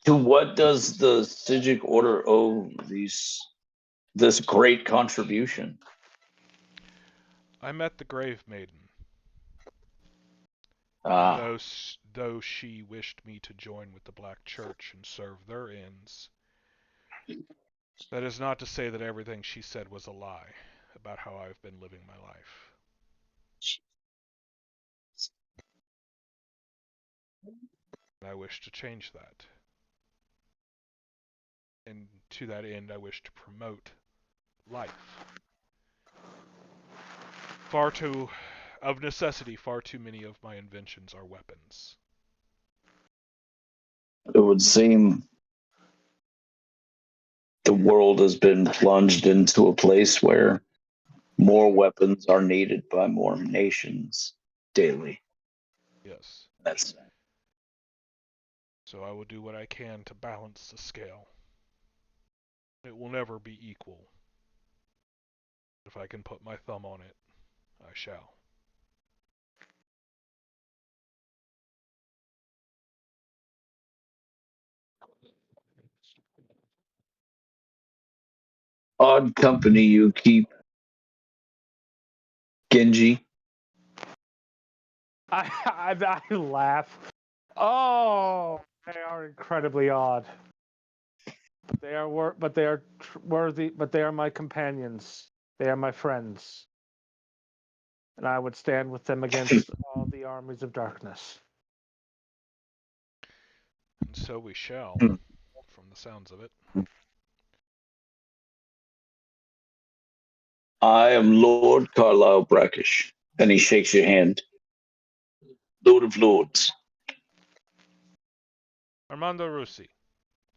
To what does the Stygic Order owe this great contribution? I met the Grave Maiden. Ah, Though she wished me to join with the Black Church and serve their ends, that is not to say that everything she said was a lie about how I've been living my life. And I wish to change that. And to that end, I wish to promote life. Of necessity, far too many of my inventions are weapons. it would seem the world has been plunged into a place where more weapons are needed by more nations daily. Yes. That's So I will do what I can to balance the scale. It will never be equal. If I can put my thumb on it, I shall. odd company you keep, Genji. I laugh. Oh, they are incredibly odd. They are worthy. But they are my companions. They are my friends, and I would stand with them against all the armies of darkness. And so we shall, Hmm. from the sounds of it. I am Lord Carlisle Brackish. And he shakes your hand. Lord of Lords. Armando Russi,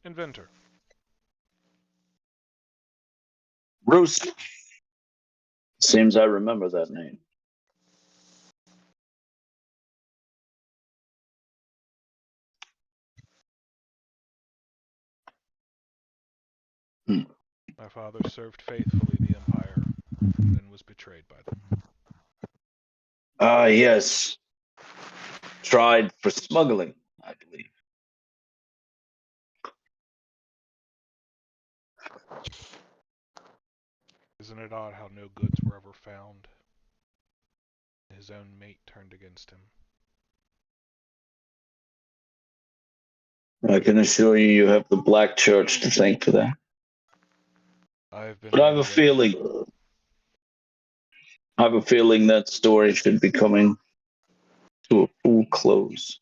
inventor. Bruce. Seems I remember that name. My father served faithfully the Empire, then was betrayed by them. Ah, yes. Tried for smuggling, I believe. Isn't it odd how no goods were ever found? His own mate turned against him. I can assure you, you have the Black Church to thank for that. I have been But I made have a aware. feeling I have a feeling that story should be coming to a full close.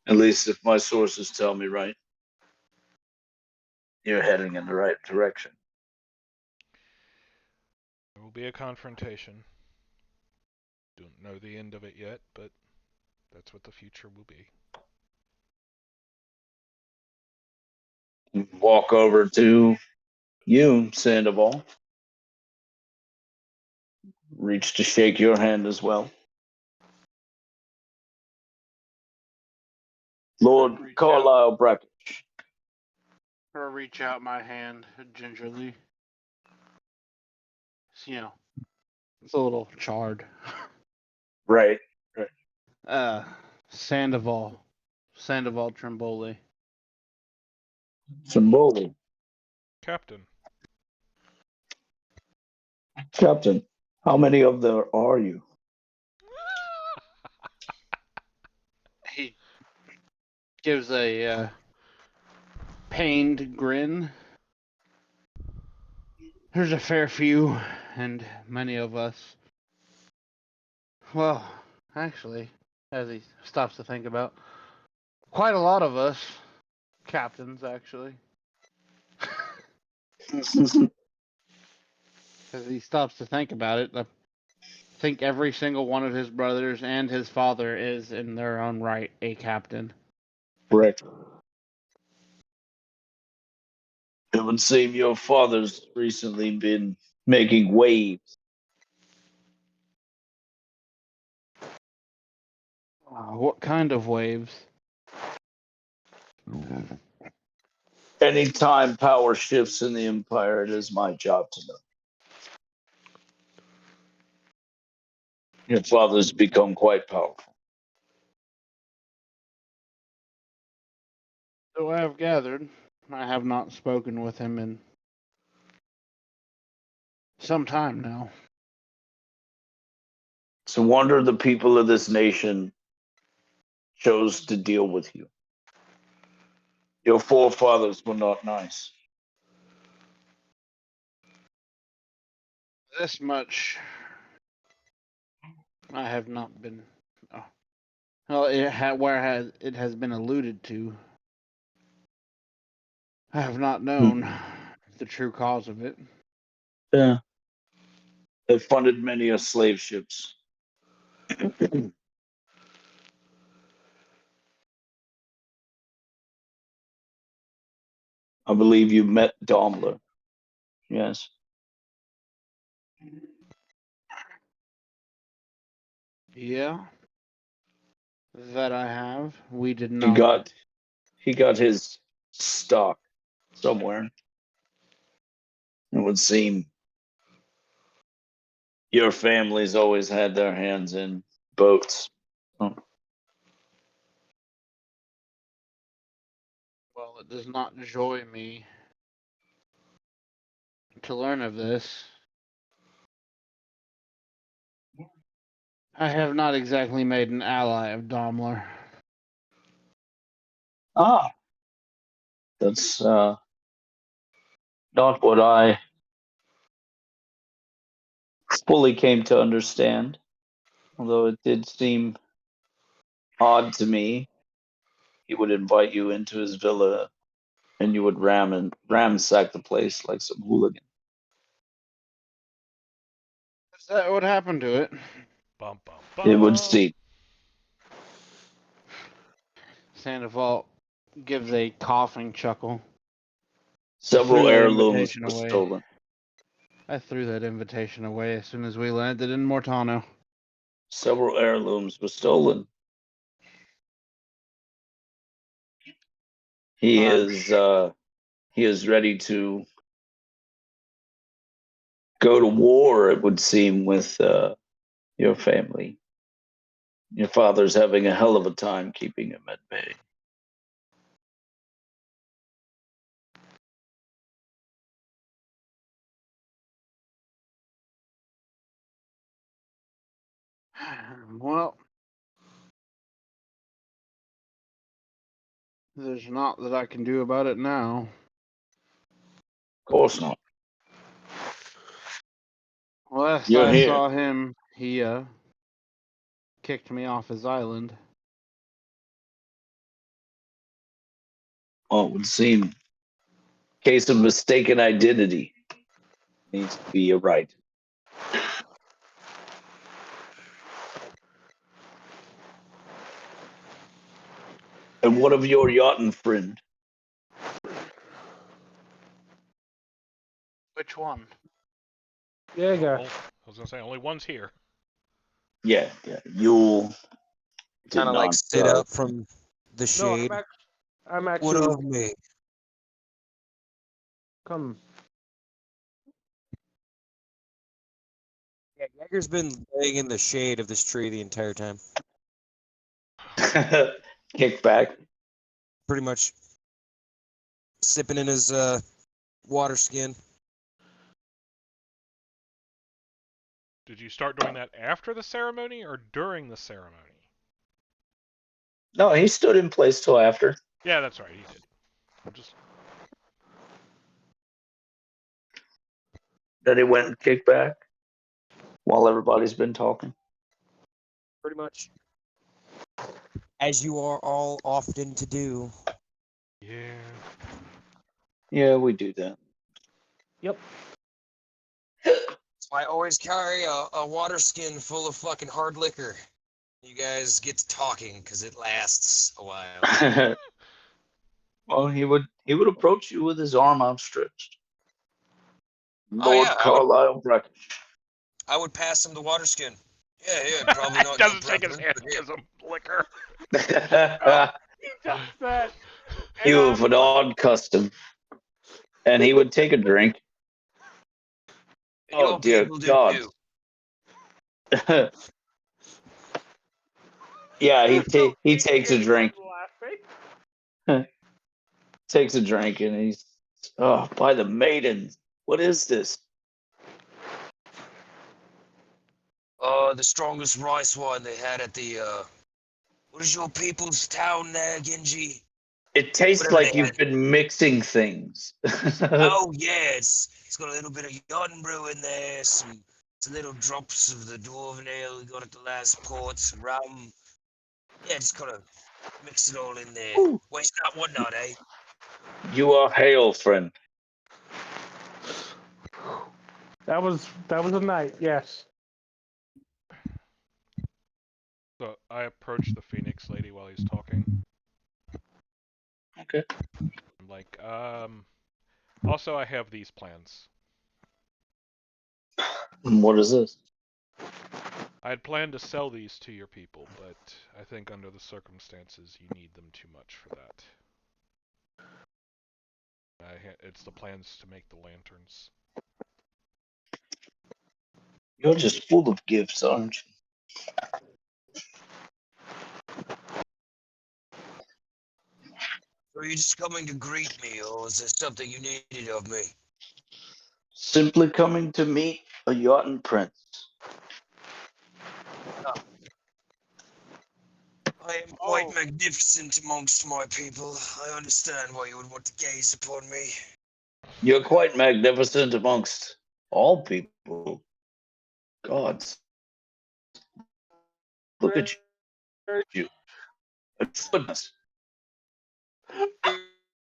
At least if my sources tell me right, you're heading in the right direction. There will be a confrontation. Don't know the end of it yet, but that's what the future will be. Walk over to you, Sandoval. Reach to shake your hand as well. Lord Reach Carlisle Brackett. Or reach out my hand gingerly. It's a little charred. Right. Sandoval Tremboli. Symboli. Captain, Captain, how many of there are you? He gives a pained grin. There's a fair few, and many of us. Well, actually, as he stops to think about, quite a lot of us, captains, actually. As he stops to think about it, I think every single one of his brothers and his father is, in their own right, a captain. Correct. It would seem your father's recently been making waves. What kind of waves? Anytime power shifts in the Empire, it is my job to know. Your father's become quite powerful. So I have gathered. I have not spoken with him in some time now. It's a wonder the people of this nation chose to deal with you. Your forefathers were not nice. This much I have not been. Well, it has been alluded to. I have not known the true cause of it. Yeah. They funded many of slave ships. I believe you met Daimler. Yes. Yeah, that I have. We did He not. got his stock somewhere. It would seem your family's always had their hands in boats. Oh, Well, it does not joy me to learn of this. I have not exactly made an ally of Daimler. Ah, that's not what I fully came to understand. Although it did seem odd to me, he would invite you into his villa and you would ramsack the place like some hooligan. Is that what happened to it? bum bum It would bum. seem. Sandoval gives a coughing chuckle. Several Threw that heirlooms invitation were away. stolen. I threw that invitation away as soon as we landed in Mortano. Several heirlooms were stolen. He is ready to go to war, it would seem, with your family. Your father's having a hell of a time keeping him at bay. Well, there's not that I can do about it now. course not. Last You're I here. saw him, he kicked me off his island. Well, it would seem case of mistaken identity needs to be right. And what of your yachting friend? Which one? Jaeger. Well, I was gonna say only one's here. Yeah, Yule did Kind of like not. sit up from the No, shade. I'm What actually of me? come. Yeah, Jaeger's been laying in the shade of this tree the entire time. Kick back. Pretty much sipping in his water skin. Did you start doing that after the ceremony or during the ceremony? No, he stood in place till after. Yeah, that's right. He did. I'm just Then he went and kicked back while everybody's been talking. Pretty much. As you are all often to do. yeah. Yeah, we do that. Yep. So I always carry a water skin full of fucking hard liquor. You guys get to talking because it lasts a while. Well, he would approach you with his arm outstretched. Oh, Lord yeah, Carlisle Brackish. I would pass him the water skin. Yeah, probably not. Doesn't no shake his problem, hand, but yeah. gives him liquor. He does that. You And have an odd custom. And he would take a drink. And Oh, your dear people do God. too. Yeah, he He takes a can't drink. stop laughing. Takes a drink and he's, oh, by the maidens. What is this? The strongest rice wine they had at the what is your people's town there, Genji? It tastes Whatever like they you've had. been mixing things. Oh yeah, it's got a little bit of homebrew in there, some little drops of the dwarven ale we got at the last port, some rum. Yeah, just kind of mix it all in there. Ooh. Waste not, one not, eh? You are hail, friend. That was a night. Yes. So I approach the Phoenix lady while he's talking. Okay. I'm like, also I have these plans. What is this? I had planned to sell these to your people, but I think under the circumstances you need them too much for that. It's the plans to make the lanterns. You're just full of gifts, aren't you? Are you just coming to greet me, or is there something you needed of me? Simply coming to meet a yachting prince. I am quite magnificent amongst my people. I understand why you would want to gaze upon me. You're quite magnificent amongst all people. Gods. Look at you. Goodness.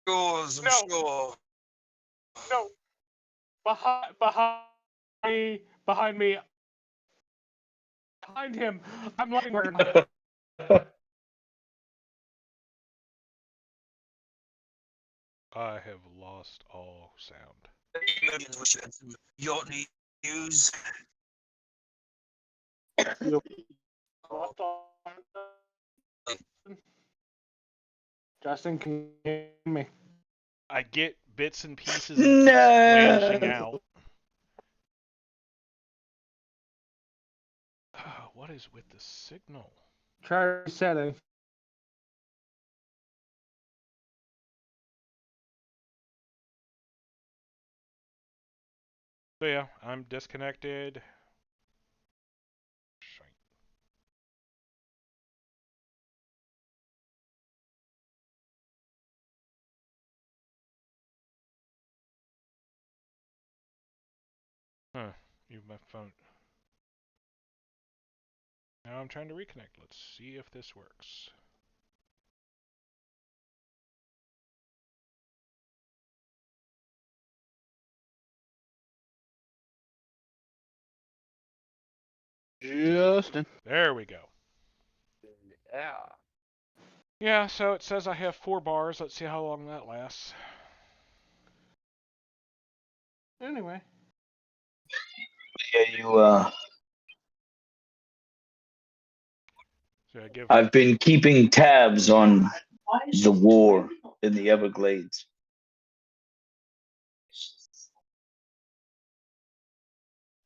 Yours, I'm No. sure. No. Me, behind me, behind him. I'm laughing where I have lost all sound. Meridian wish you had some yacht news. Justin, can you hear me? I get bits and pieces and keeps flanging out. What is with the signal? Try resetting. So yeah, I'm disconnected. You my phone. Now I'm trying to reconnect. Let's see if this works. Justin. There we go. Yeah. Yeah, so it says I have 4 bars. Let's see how long that lasts. Anyway. Yeah, So I give. I've been keeping tabs on the war in the Everglades.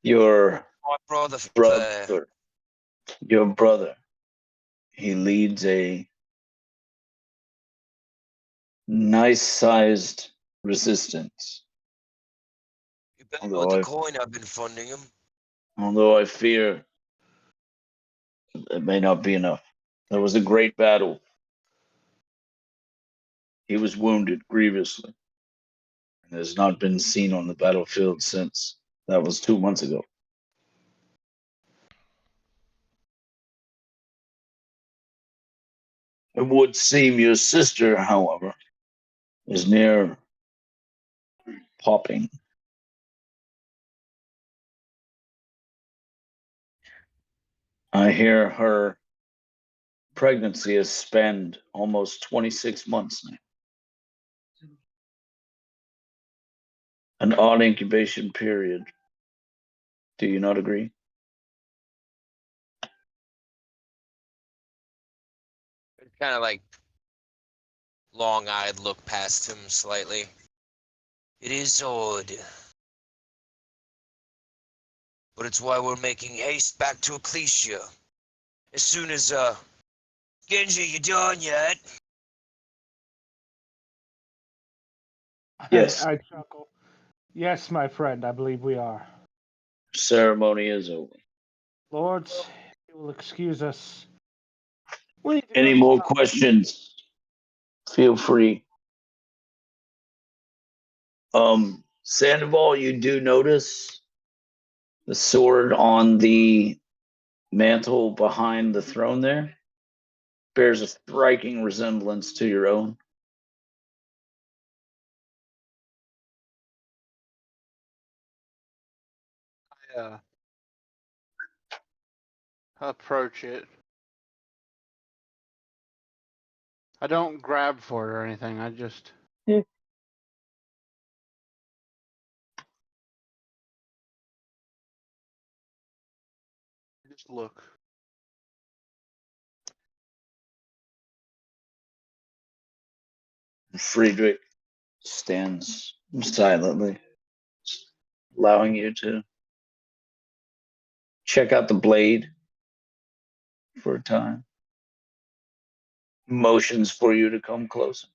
Your My brother, brother, your brother, he leads a nice-sized resistance. you bet Although with the I, coin I've been funding him. although I fear it may not be enough. There was a great battle. He was wounded grievously and has not been seen on the battlefield since. That was 2 months ago. It would seem your sister, however, is near popping. I hear her pregnancy has spanned almost 26 months now. An odd incubation period. Do you not agree? Kind of like long-eyed look past him slightly. It is odd. But it's why we're making haste back to Ecclesia. As soon as, Genji, you done yet? Yes. I chuckle. Yes, my friend, I believe we are. Ceremony is over. Lords, if you will excuse us. We need to go Any to the more top. questions? Feel free. Sandoval, you do notice the sword on the mantle behind the throne there bears a striking resemblance to your own. Approach it. I don't grab for it or anything. I just. Yeah. Just look. Friedrich stands silently, allowing you to check out the blade for a time. Motions for you to come closer.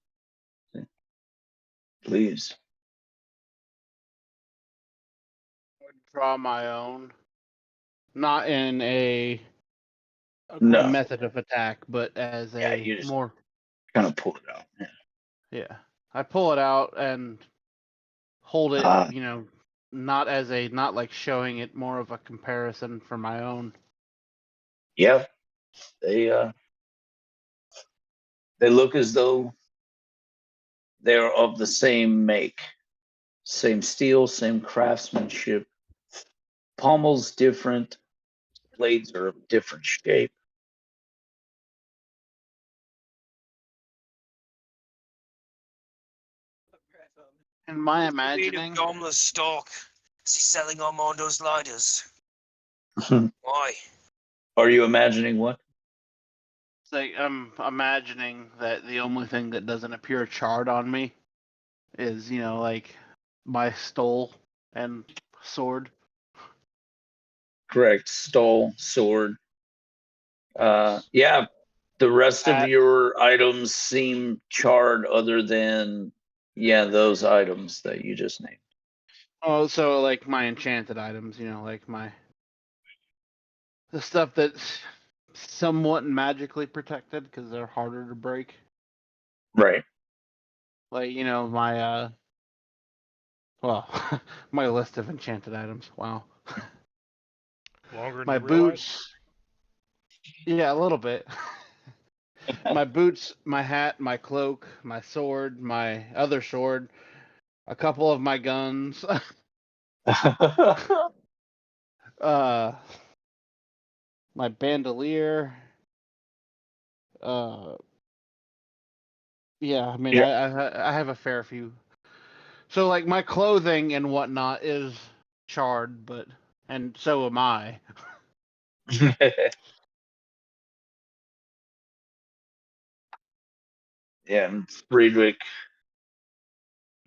Please. Draw my own. Not in a No. method of attack, but as Yeah, a you just more. kind of pull it out. Yeah. Yeah. I pull it out and hold it, Ah, not as a, not like showing it, more of a comparison for my own. yeah. They look as though they're of the same make, same steel, same craftsmanship. Pommels different, blades are of different shape. In my Queen of imagining, Domla's stock. Is he selling Armando's lighters? Why? Are you imagining what? it's like I'm imagining that the only thing that doesn't appear charred on me is, like my stole and sword. Correct. Stole, sword. Yeah, the rest of Hat. your items seem charred other than, yeah, those items that you just named. Oh, so like my enchanted items, like the stuff that's somewhat magically protected because they're harder to break. Right. Like, my Well, my list of enchanted items. Wow. Longer than My you realize. boots. Yeah, a little bit. My boots, my hat, my cloak, my sword, my other sword, a couple of my guns. uh, my bandolier. Uh, yeah, I mean, Yeah. I have a fair few. So like my clothing and whatnot is charred, but and so am I. Yeah, and Friedrich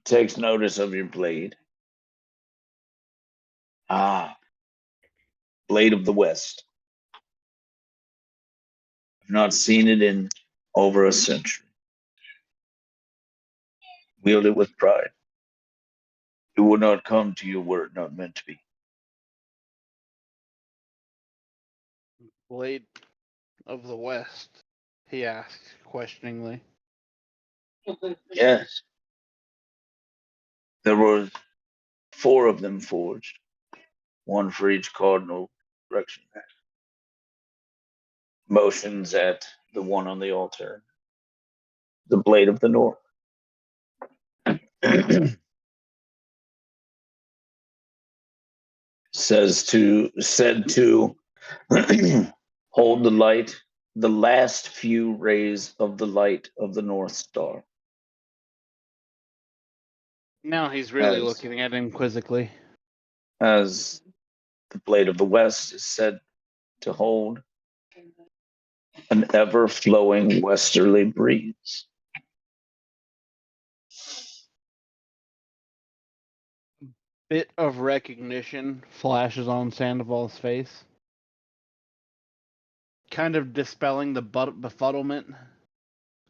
takes notice of your blade. Ah, Blade of the West. I've not seen it in over a century. Wield it with pride. It would not come to you were it not meant to be. Blade of the West, he asked questioningly. Yes. There were 4 of them forged, one for each cardinal direction. Motions at the one on the altar. The Blade of the North. Said to hold the light, the last few rays of the light of the North Star. Now he's really As looking at him quizzically. as the Blade of the West is said to hold an ever flowing westerly breeze. Bit of recognition flashes on Sandoval's face, kind of dispelling the befuddlement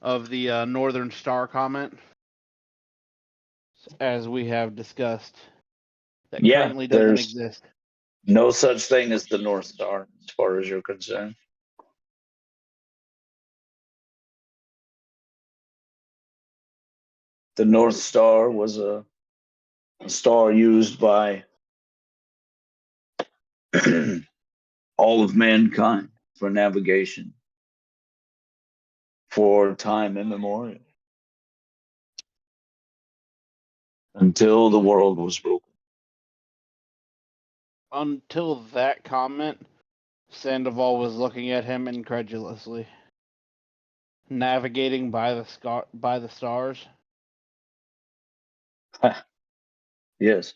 of the Northern Star comment, as we have discussed, that Yeah, currently doesn't there's exist. no such thing as the North Star as far as you're concerned. The North Star was a star used by all of mankind for navigation for time immemorial until the world was broken. Until that comment, Sandoval was looking at him incredulously. Navigating by the stars. Yes,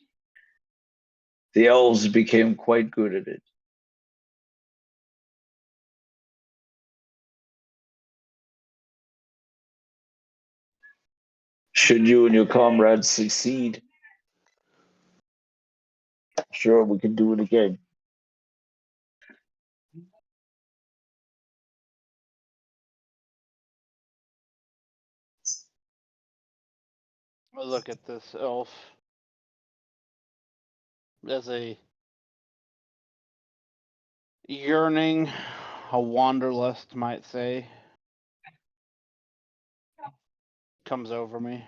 the elves became quite good at it. Should you and your comrades succeed, sure, we can do it again. Look at this elf as a yearning, a wanderlust might say, comes over me.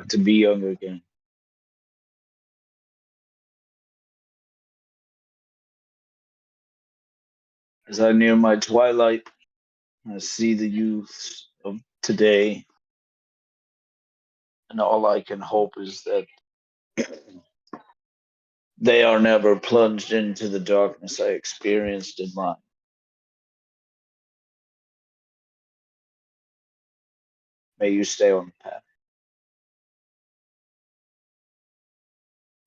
To be young again. As I near my twilight, I see the youths of today, and all I can hope is that they are never plunged into the darkness I experienced in mine. May you stay on the path.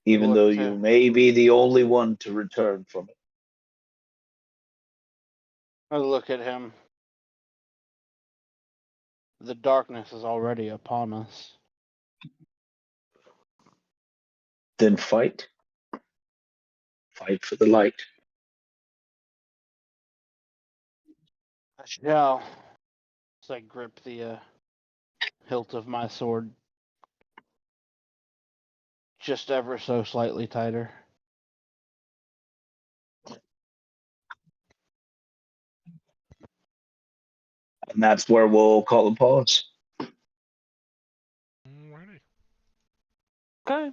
Even though you may be the only one to return from it. I look at him. The darkness is already upon us. Then fight. Fight for the light. I shall. As I grip the hilt of my sword just ever so slightly tighter. And that's where we'll call a pause. Okay.